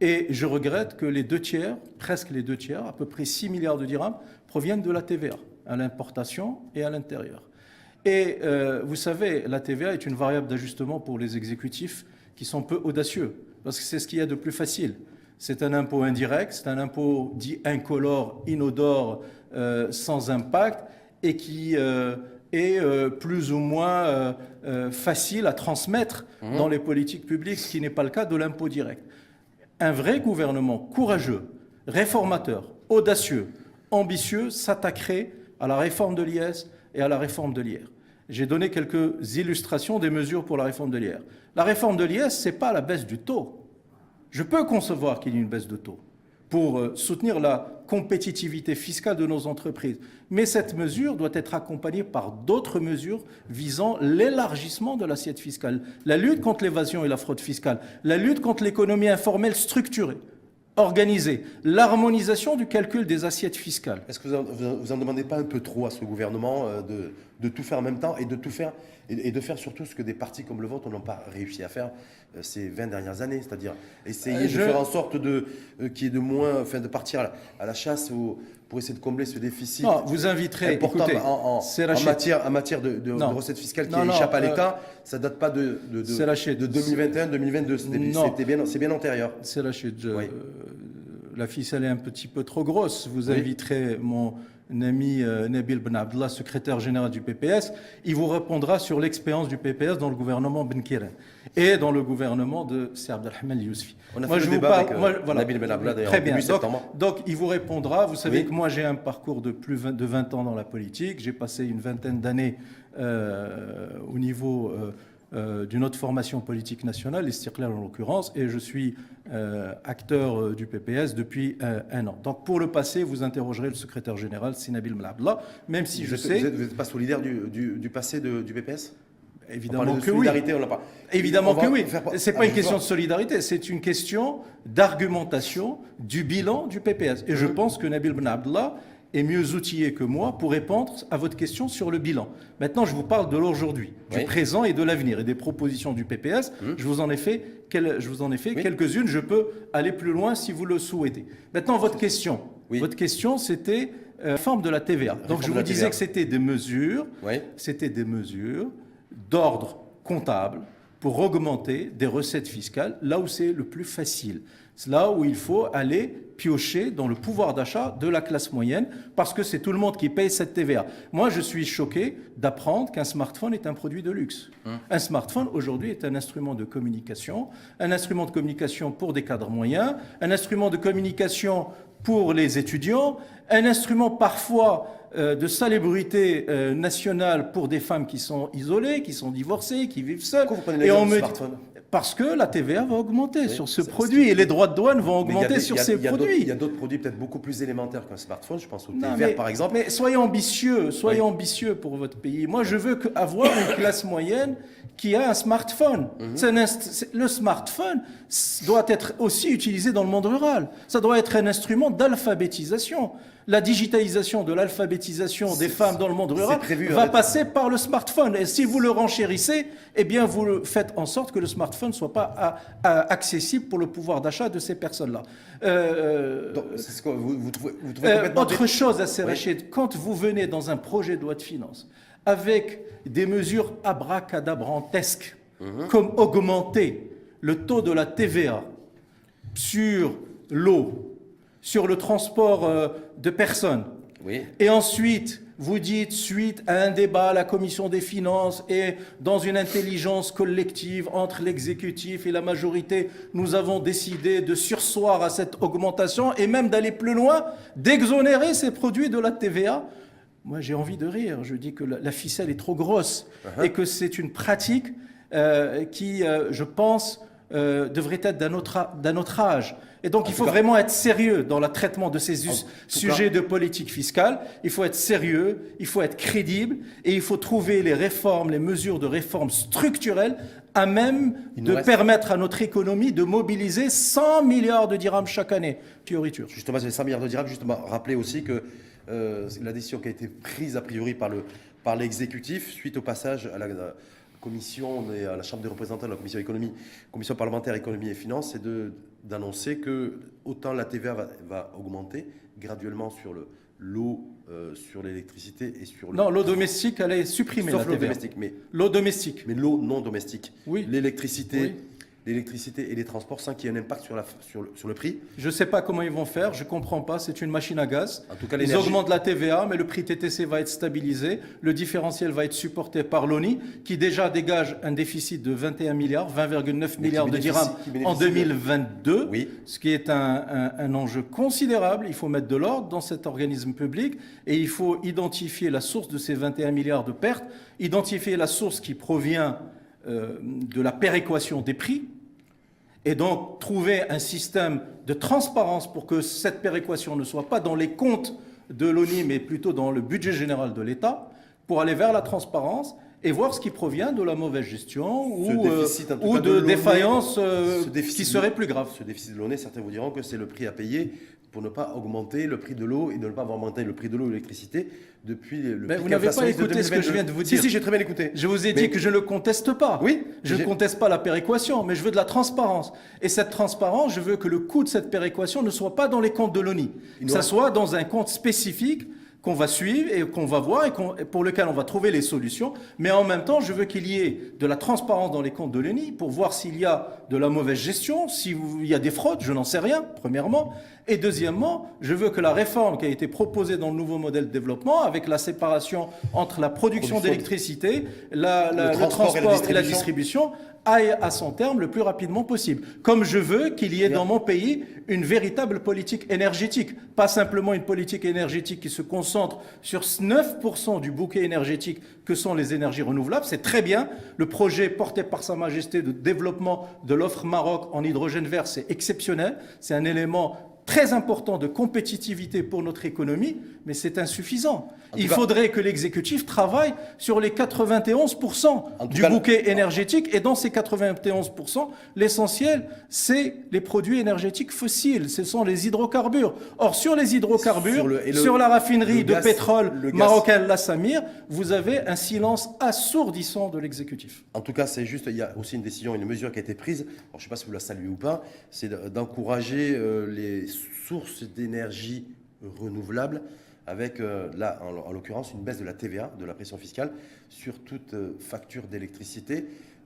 Et je regrette que les 2 tiers, presque les 2 tiers, à peu près 6 milliards de dirhams, proviennent de la TVA, à l'importation et à l'intérieur. Et vous savez, la TVA est une variable d'ajustement pour les exécutifs qui sont peu audacieux, parce que c'est ce qu'il y a de plus facile. C'est un impôt indirect, c'est un impôt dit incolore, inodore, sans impact, et qui est plus ou moins facile à transmettre dans les politiques publiques, ce qui n'est pas le cas de l'impôt direct. Un vrai gouvernement courageux, réformateur, audacieux, ambitieux s'attaquerait à la réforme de l'IS et à la réforme de l'IR. J'ai donné quelques illustrations des mesures pour la réforme de l'IR. La réforme de l'IS, ce n'est pas la baisse du taux. Je peux concevoir qu'il y ait une baisse de taux pour soutenir la compétitivité fiscale de nos entreprises. Mais cette mesure doit être accompagnée par d'autres mesures visant l'élargissement de l'assiette fiscale, la lutte contre l'évasion et la fraude fiscale, la lutte contre l'économie informelle structurée, organisée, l'harmonisation du calcul des assiettes fiscales.
Est-ce que vous en demandez pas un peu trop à ce gouvernement de tout faire en même temps et de tout faire et de faire surtout ce que des partis comme le vôtre n'ont pas réussi à faire ces 20 dernières années, c'est-à-dire essayer de faire en sorte qu'il y ait de moins, enfin de partir à la chasse pour essayer de combler ce déficit.
Non, vous inviterez,
important
écoutez,
en matière de recettes fiscales qui échappent à l'État. Ça ne date pas de 2021, 2022. C'est bien antérieur.
C'est Rachid.
Oui.
La ficelle est un petit peu trop grosse. Vous inviterez mon ami Nabil Ben Abdallah, secrétaire général du PPS. Il vous répondra sur l'expérience du PPS dans le gouvernement Ben Kiren et dans le gouvernement de Sir Abdelrahman Yousfi.
On a fait le débat avec Nabil Ben Abdallah d'ailleurs en début septembre.
Donc il vous répondra. Vous savez que moi j'ai un parcours de plus de 20 ans dans la politique. J'ai passé une vingtaine d'années au niveau d'une autre formation politique nationale, l'Istiqlal en l'occurrence, et je suis acteur du PPS depuis un an. Donc pour le passé, vous interrogerez le secrétaire général, Nabil Ben Abdallah, même si je sais...
Vous n'êtes pas solidaire du passé du PPS ?
Évidemment que oui.
On l'a pas.
Évidemment que oui. C'est pas une question de solidarité, c'est une question d'argumentation du bilan du PPS. Et je pense que Nabil Ben Abdallah est mieux outillé que moi pour répondre à votre question sur le bilan. Maintenant, je vous parle de l'aujourd'hui, du présent et de l'avenir et des propositions du PPS. Je vous en ai fait quelques-unes. Je peux aller plus loin si vous le souhaitez. Maintenant, votre question. Votre question, c'était la réforme de la TVA. Donc, je vous disais que c'était des mesures d'ordre comptable pour augmenter des recettes fiscales là où c'est le plus facile. C'est là où il faut aller piocher dans le pouvoir d'achat de la classe moyenne parce que c'est tout le monde qui paye cette TVA. Moi, je suis choqué d'apprendre qu'un smartphone est un produit de luxe. Un smartphone, aujourd'hui, est un instrument de communication pour des cadres moyens, un instrument de communication pour les étudiants, un instrument parfois de salubrité nationale pour des femmes qui sont isolées, qui sont divorcées, qui vivent seules.
Pourquoi vous prenez l'exemple du smartphone ?
Parce que la TVA va augmenter sur ce produit et les droits de douane vont augmenter sur ces produits.
Il y a d'autres produits peut-être beaucoup plus élémentaires qu'un smartphone, je pense au thé vert par exemple.
Mais soyez ambitieux pour votre pays. Moi, je veux avoir une classe moyenne qui a un smartphone. Le smartphone doit être aussi utilisé dans le monde rural. Ça doit être un instrument d'alphabétisation. La digitalisation de l'alphabétisation des femmes dans le monde rural va passer par le smartphone. Et si vous le renchérissez, eh bien, vous faites en sorte que le smartphone ne soit pas accessible pour le pouvoir d'achat de ces personnes-là.
C'est ce que vous trouvez complètement...
Autre chose assez Rachid, quand vous venez dans un projet de loi de finances avec des mesures abracadabrantesques, comme augmenter le taux de la TVA sur l'eau, sur le transport de personnes. Et ensuite, vous dites, suite à un débat à la commission des finances et dans une intelligence collective entre l'exécutif et la majorité, nous avons décidé de surseoir à cette augmentation et même d'aller plus loin, d'exonérer ces produits de la TVA. Moi, j'ai envie de rire. Je dis que la ficelle est trop grosse et que c'est une pratique qui, je pense, devrait être d'un autre âge. Et donc, il faut vraiment être sérieux dans le traitement de ces sujets de politique fiscale. Il faut être sérieux, il faut être crédible et il faut trouver les réformes, les mesures de réforme structurelles à même de permettre à notre économie de mobiliser 100 milliards de dirhams chaque année. Thierry.
Justement, ces 100 milliards de dirhams, justement, rappelez aussi que la décision qui a été prise a priori par l'exécutif suite au passage à la commission et à la Chambre des représentants de la commission parlementaire économie et finances, c'est d'annoncer que autant la TVA va augmenter graduellement sur l'eau, sur l'électricité et sur
Non, l'eau domestique, elle est supprimée.
Sauf l'eau domestique, mais
l'eau domestique.
Mais l'eau non domestique.
Oui.
L'électricité et les transports sans qu'il y ait un impact sur le prix.
Je ne sais pas comment ils vont faire, je ne comprends pas, c'est une machine à gaz.
En tout cas,
ils augmentent la TVA, mais le prix TTC va être stabilisé, le différentiel va être supporté par l'ONI, qui déjà dégage un déficit de 21 milliards, 20,9 milliards de dirhams en 2022, ce qui est un enjeu considérable. Il faut mettre de l'ordre dans cet organisme public et il faut identifier la source de ces 21 milliards de pertes, identifier la source qui provient de la péréquation des prix, et donc trouver un système de transparence pour que cette péréquation ne soit pas dans les comptes de l'ONI, mais plutôt dans le budget général de l'État, pour aller vers la transparence et voir ce qui provient de la mauvaise gestion ou
déficit, en tout cas,
de
l'ONE,
défaillances
ce
qui seraient plus graves.
Ce déficit de l'ONE, certains vous diront que c'est le prix à payer pour ne pas augmenter le prix de l'eau et de ne pas avoir augmenté le prix de l'eau et de l'électricité depuis le
Mais
pic
vous n'avez pas
inflationniste de
écouté ce que je
2022.
viens de vous dire.
Si, j'ai très bien écouté.
Je vous ai dit que je ne le conteste pas.
Oui,
Je ne conteste pas la péréquation, mais je veux de la transparence. Et cette transparence, je veux que le coût de cette péréquation ne soit pas dans les comptes de l'ONI, que ça soit dans un compte spécifique qu'on va suivre et qu'on va voir et pour lequel on va trouver les solutions. Mais en même temps, je veux qu'il y ait de la transparence dans les comptes de l'ONI pour voir s'il y a de la mauvaise gestion, s'il y a des fraudes, je n'en sais rien, premièrement. Et deuxièmement, je veux que la réforme qui a été proposée dans le nouveau modèle de développement, avec la séparation entre la production d'électricité, le transport et la distribution, aille à son terme le plus rapidement possible. Comme je veux qu'il y ait dans mon pays une véritable politique énergétique, pas simplement une politique énergétique qui se concentre sur 9% du bouquet énergétique que sont les énergies renouvelables. C'est très bien. Le projet porté par Sa Majesté de développement de l'offre Maroc en hydrogène vert, c'est exceptionnel. C'est un élément très important de compétitivité pour notre économie, mais c'est insuffisant. Il faudrait que l'exécutif travaille sur les 91% du bouquet énergétique, et dans ces 91%, l'essentiel, c'est les produits énergétiques fossiles, ce sont les hydrocarbures. Or, sur les hydrocarbures, sur la raffinerie de pétrole marocaine La Samir, vous avez un silence assourdissant de l'exécutif.
En tout cas, c'est juste, il y a aussi une décision, une mesure qui a été prise, alors, je ne sais pas si vous la saluez ou pas, c'est d'encourager les sources d'énergie renouvelables avec, là, en l'occurrence, une baisse de la TVA, de la pression fiscale, sur toute facture d'électricité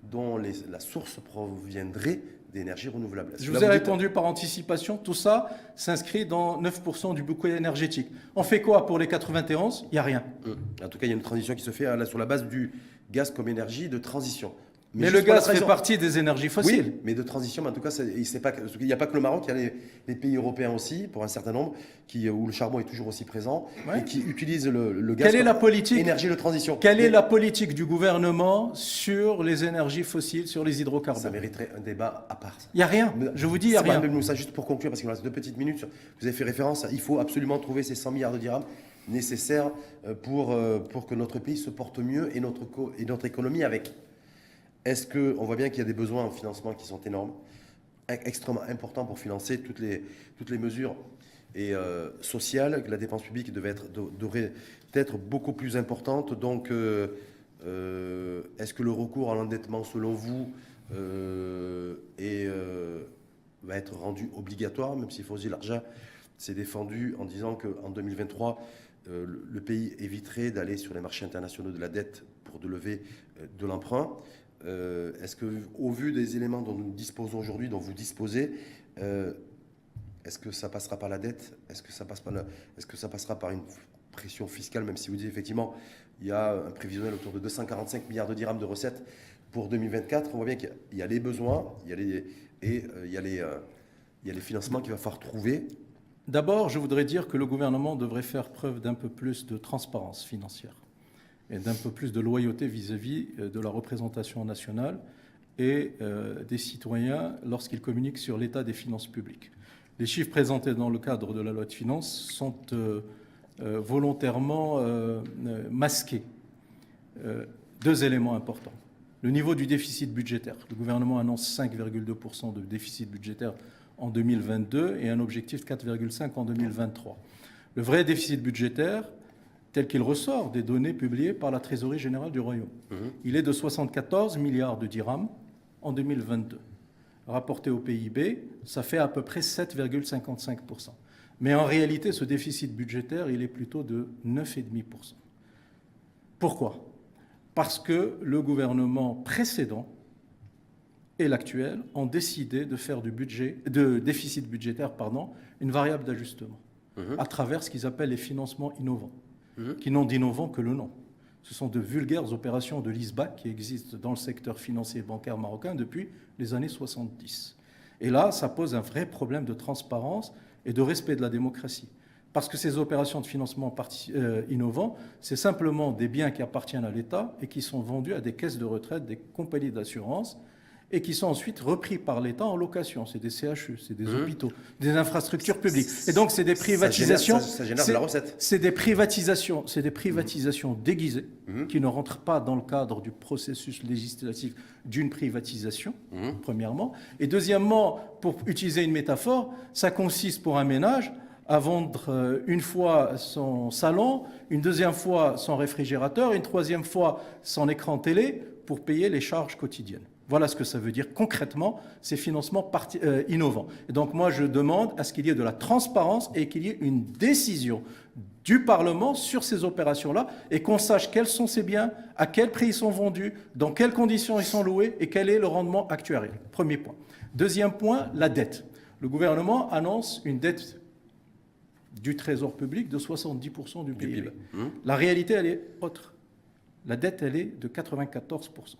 dont la source proviendrait d'énergie renouvelable.
Je vous ai répondu par anticipation, tout ça s'inscrit dans 9% du bouquet énergétique. On fait quoi pour les 91? Il n'y a rien.
En tout cas, il y a une transition qui se fait là, sur la base du gaz comme énergie de transition.
Mais le gaz fait partie des énergies fossiles.
Oui, mais de transition, mais en tout cas, il n'y a pas que le Maroc, il y a les pays européens aussi, pour un certain nombre, où le charbon est toujours aussi présent, et qui utilisent le gaz comme énergie de transition.
Quelle est la politique du gouvernement sur les énergies fossiles, sur les hydrocarbures?
Ça mériterait un débat à part.
Il n'y a rien, je vous dis, il n'y a rien.
Ça, juste pour conclure, parce qu'il nous reste 2 petites minutes, vous avez fait référence, il faut absolument trouver ces 100 milliards de dirhams nécessaires pour que notre pays se porte mieux et notre économie avec. Est-ce qu'on voit bien qu'il y a des besoins en financement qui sont énormes, extrêmement importants pour financer toutes les mesures sociales, que la dépense publique devrait être beaucoup plus importante. Donc, est-ce que le recours à l'endettement, selon vous, va être rendu obligatoire, même si Fawzi Larja s'est défendu en disant qu'en 2023, le pays éviterait d'aller sur les marchés internationaux de la dette pour lever de l'emprunt. Est-ce que, au vu des éléments dont nous disposons aujourd'hui, dont vous disposez, est-ce que ça passera par la dette? Est-ce que ça passera par une pression fiscale, même si vous dites effectivement, il y a un prévisionnel autour de 245 milliards de dirhams de recettes pour 2024. On voit bien qu'il y a les besoins, il y a les financements qu'il va falloir trouver.
D'abord, je voudrais dire que le gouvernement devrait faire preuve d'un peu plus de transparence financière et d'un peu plus de loyauté vis-à-vis de la représentation nationale et des citoyens lorsqu'ils communiquent sur l'état des finances publiques. Les chiffres présentés dans le cadre de la loi de finances sont volontairement masqués. 2 éléments importants. Le niveau du déficit budgétaire. Le gouvernement annonce 5,2% de déficit budgétaire en 2022 et un objectif de 4,5% en 2023. Le vrai déficit budgétaire, tel qu'il ressort des données publiées par la Trésorerie générale du Royaume. Il est de 74 milliards de dirhams en 2022. Rapporté au PIB, ça fait à peu près 7,55%. Mais en réalité, ce déficit budgétaire, il est plutôt de 9,5%. Pourquoi? Parce que le gouvernement précédent et l'actuel ont décidé de faire de déficit budgétaire une variable d'ajustement à travers ce qu'ils appellent les financements innovants. Qui n'ont d'innovant que le nom. Ce sont de vulgaires opérations de leaseback qui existent dans le secteur financier et bancaire marocain depuis les années 70. Et là, ça pose un vrai problème de transparence et de respect de la démocratie. Parce que ces opérations de financement innovants, c'est simplement des biens qui appartiennent à l'État et qui sont vendus à des caisses de retraite, des compagnies d'assurance. et qui sont ensuite repris par l'État en location. C'est des CHU, c'est des hôpitaux, des infrastructures publiques. Et donc, c'est des privatisations.
Ça génère de la recette.
C'est des privatisations déguisées qui ne rentrent pas dans le cadre du processus législatif d'une privatisation, premièrement. Et deuxièmement, pour utiliser une métaphore, ça consiste pour un ménage à vendre une fois son salon, une deuxième fois son réfrigérateur, une troisième fois son écran télé pour payer les charges quotidiennes. Voilà ce que ça veut dire concrètement, ces financements innovants. Et donc moi, je demande à ce qu'il y ait de la transparence et qu'il y ait une décision du Parlement sur ces opérations-là et qu'on sache quels sont ces biens, à quel prix ils sont vendus, dans quelles conditions ils sont loués et quel est le rendement actuariel. Premier point. Deuxième point, la dette. Le gouvernement annonce une dette du Trésor public de 70% du PIB. La réalité, elle est autre. La dette, elle est de 94%.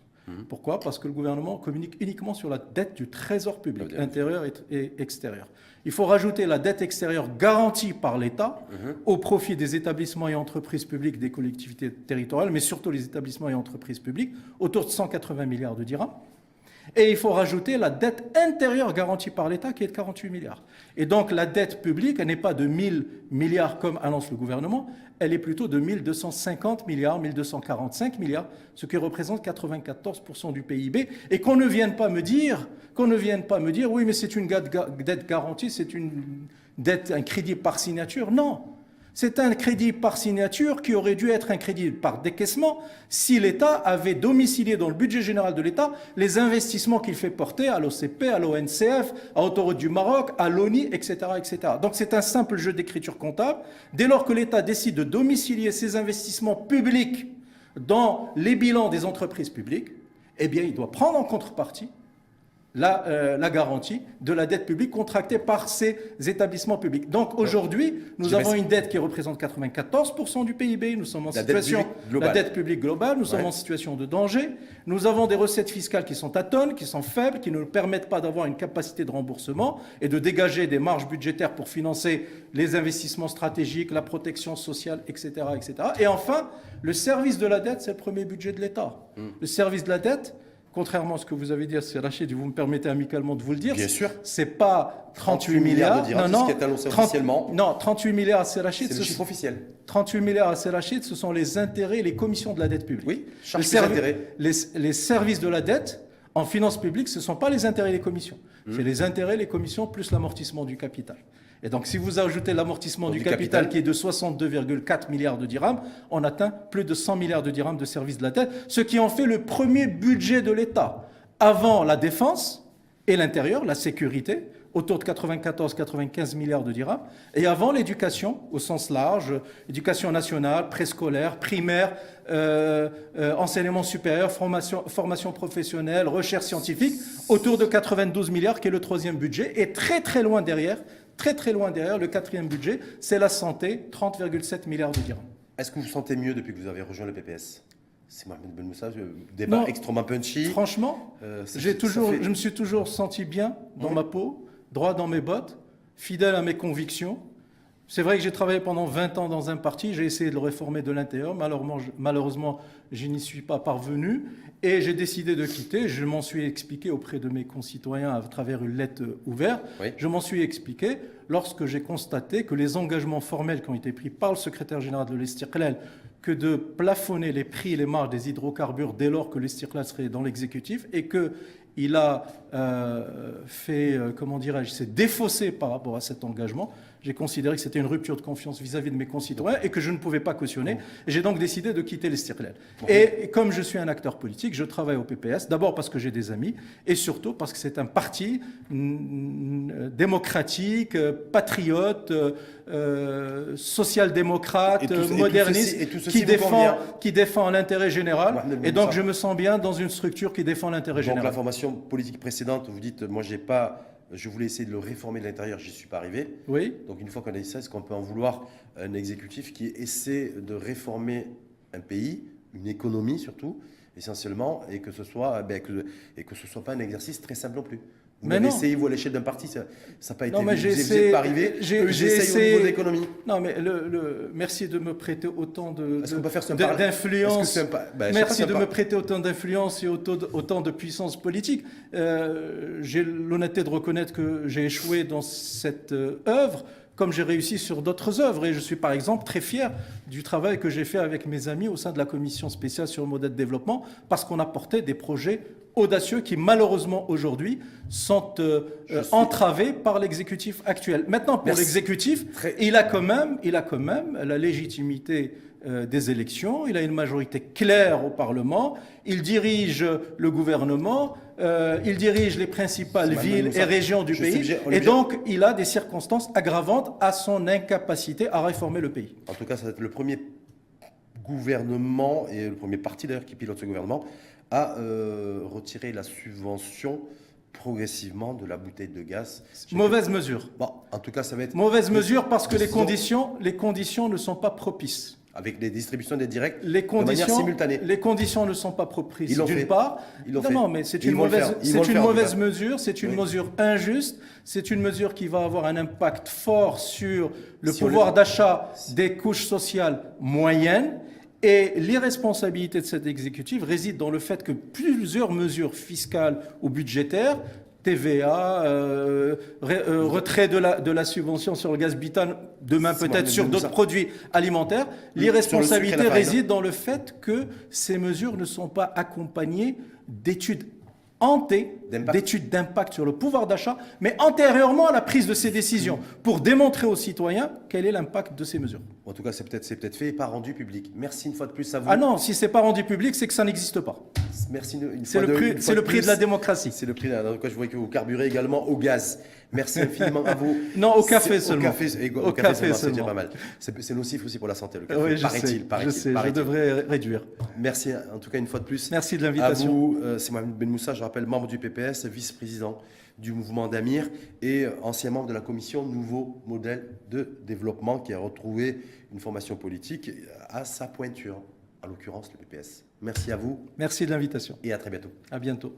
Pourquoi? Parce que le gouvernement communique uniquement sur la dette du Trésor public, intérieur et extérieur. Il faut rajouter la dette extérieure garantie par l'État au profit des établissements et entreprises publiques, des collectivités territoriales, mais surtout les établissements et entreprises publiques, autour de 180 milliards de dirhams. Et il faut rajouter la dette intérieure garantie par l'État qui est de 48 milliards. Et donc la dette publique, elle n'est pas de 1000 milliards comme annonce le gouvernement, elle est plutôt de 1250 milliards, 1245 milliards, ce qui représente 94% du PIB. Et qu'on ne vienne pas me dire, oui, mais c'est une dette garantie, c'est une dette, un crédit par signature. Non. C'est un crédit par signature qui aurait dû être un crédit par décaissement si l'État avait domicilié dans le budget général de l'État les investissements qu'il fait porter à l'OCP, à l'ONCF, à Autoroute du Maroc, à l'ONI, etc., etc. Donc c'est un simple jeu d'écriture comptable. Dès lors que l'État décide de domicilier ses investissements publics dans les bilans des entreprises publiques, eh bien il doit prendre en contrepartie la garantie de la dette publique contractée par ces établissements publics. Donc aujourd'hui, nous avons une dette qui représente 94% du PIB, nous sommes en situation, la dette publique globale, nous sommes en situation de danger, nous avons des recettes fiscales qui sont atones, qui sont faibles, qui ne nous permettent pas d'avoir une capacité de remboursement et de dégager des marges budgétaires pour financer les investissements stratégiques, la protection sociale, etc., etc. Et enfin, le service de la dette, c'est le premier budget de l'État. Le service de la dette, contrairement à ce que vous avez dit à Rachid, vous me permettez amicalement de vous le dire,
bien sûr,
c'est pas 38 milliards
de dirhams, ce qui est annoncé officiellement.
Non, 38 milliards à Rachid,
c'est le chiffre officiel.
38 milliards à Rachid, ce sont les intérêts et les commissions de la dette publique.
Oui, charge des intérêts.
Les services de la dette en finances publiques, ce ne sont pas les intérêts et les commissions. C'est les intérêts, les commissions, plus l'amortissement du capital. Et donc, si vous ajoutez l'amortissement du capital qui est de 62,4 milliards de dirhams, on atteint plus de 100 milliards de dirhams de services de la dette, ce qui en fait le premier budget de l'État, avant la défense et l'intérieur, la sécurité, autour de 94-95 milliards de dirhams, et avant l'éducation, au sens large, éducation nationale, préscolaire, primaire, enseignement supérieur, formation professionnelle, recherche scientifique, autour de 92 milliards, qui est le troisième budget, et très très loin derrière, le quatrième budget, c'est la santé, 30,7 milliards de dirhams.
Est-ce que vous vous sentez mieux depuis que vous avez rejoint le PPS? C'est Mohamed Ben Moussa, débat extrêmement punchy.
Franchement, je me suis toujours senti bien dans ma peau, droit dans mes bottes, fidèle à mes convictions. C'est vrai que j'ai travaillé pendant 20 ans dans un parti, j'ai essayé de le réformer de l'intérieur. Malheureusement, je n'y suis pas parvenu et j'ai décidé de quitter. Je m'en suis expliqué auprès de mes concitoyens à travers une lettre ouverte. Oui. Je m'en suis expliqué lorsque j'ai constaté que les engagements formels qui ont été pris par le secrétaire général de l'Istiqlal, que de plafonner les prix et les marges des hydrocarbures dès lors que l'Istiqlal serait dans l'exécutif et qu'il a s'est défaussé par rapport à cet engagement. J'ai considéré que c'était une rupture de confiance vis-à-vis de mes concitoyens et que je ne pouvais pas cautionner. Et j'ai donc décidé de quitter l'Istiqlal. Et comme je suis un acteur politique, je travaille au PPS, d'abord parce que j'ai des amis et surtout parce que c'est un parti démocratique, patriote, social-démocrate, moderniste, qui défend l'intérêt général. Et donc je me sens bien dans une structure qui défend l'intérêt général.
Donc la formation politique précédente, vous dites, moi je voulais essayer de le réformer de l'intérieur, j'y suis pas arrivé.
Oui.
Donc une fois qu'on a dit ça, est-ce qu'on peut en vouloir un exécutif qui essaie de réformer un pays, une économie surtout, essentiellement, et que ce soit pas un exercice très simple non plus? Vous
Mais
l'avez
non.
essayé, vous, à l'échelle d'un parti, ça n'a pas été...
Non, mais
Vous n'êtes pas arrivé, eux, ils essayent au niveau de l'économie.
Non, mais merci de me prêter autant
Est-ce qu'on peut faire ce parallèle?
d'influence.
Est-ce que
Merci de me prêter autant d'influence et autant de puissance politique. J'ai l'honnêteté de reconnaître que j'ai échoué dans cette œuvre, comme j'ai réussi sur d'autres œuvres. Et je suis par exemple très fier du travail que j'ai fait avec mes amis au sein de la commission spéciale sur le modèle de développement, parce qu'on a porté des projets audacieux qui malheureusement aujourd'hui sont entravés par l'exécutif actuel. Maintenant, pour l'exécutif, il a quand même la légitimité des élections, il a une majorité claire au Parlement, il dirige le gouvernement, il dirige les principales villes et régions du pays, et donc il a des circonstances aggravantes à son incapacité à réformer le pays.
En tout cas, ça va être le premier gouvernement, et le premier parti d'ailleurs qui pilote ce gouvernement, à retirer la subvention progressivement de la bouteille de gaz.
Mauvaise mesure.
Bon, en tout cas, ça va être...
Mauvaise mesure parce que les conditions ne sont pas propices.
Avec les distributions des directs de manière simultanée.
Les conditions ne sont pas propices,
d'une
part. Non, mais c'est une mauvaise mesure, c'est une mesure injuste, c'est une mesure qui va avoir un impact fort sur le pouvoir d'achat des couches sociales moyennes. Et l'irresponsabilité de cet exécutif réside dans le fait que plusieurs mesures fiscales ou budgétaires, TVA, retrait de la subvention sur le gaz butane, demain peut-être sur d'autres produits alimentaires, l'irresponsabilité réside dans le fait que ces mesures ne sont pas accompagnées d'études d'études d'impact sur le pouvoir d'achat, mais antérieurement à la prise de ces décisions, pour démontrer aux citoyens quel est l'impact de ces mesures.
En tout cas, c'est peut-être fait et pas rendu public. Merci une fois de plus à vous.
Ah non, si c'est pas rendu public, c'est que ça n'existe pas.
Merci
c'est le prix de la démocratie.
C'est le prix. En tout cas, je vois que vous carburez également au gaz. Merci infiniment à vous.
Non, au café seulement.
Au café, c'est déjà pas mal. C'est nocif aussi pour la santé, le café.
Oui, je sais, je devrais réduire.
Merci en tout cas une fois de plus.
Merci de l'invitation.
À vous, c'est Mohamed Ben Moussa, je rappelle, membre du PPS, vice-président du mouvement d'Amir et ancien membre de la commission Nouveau Modèle de Développement qui a retrouvé une formation politique à sa pointure, en l'occurrence le PPS. Merci à vous.
Merci de l'invitation.
Et à très bientôt.
À bientôt.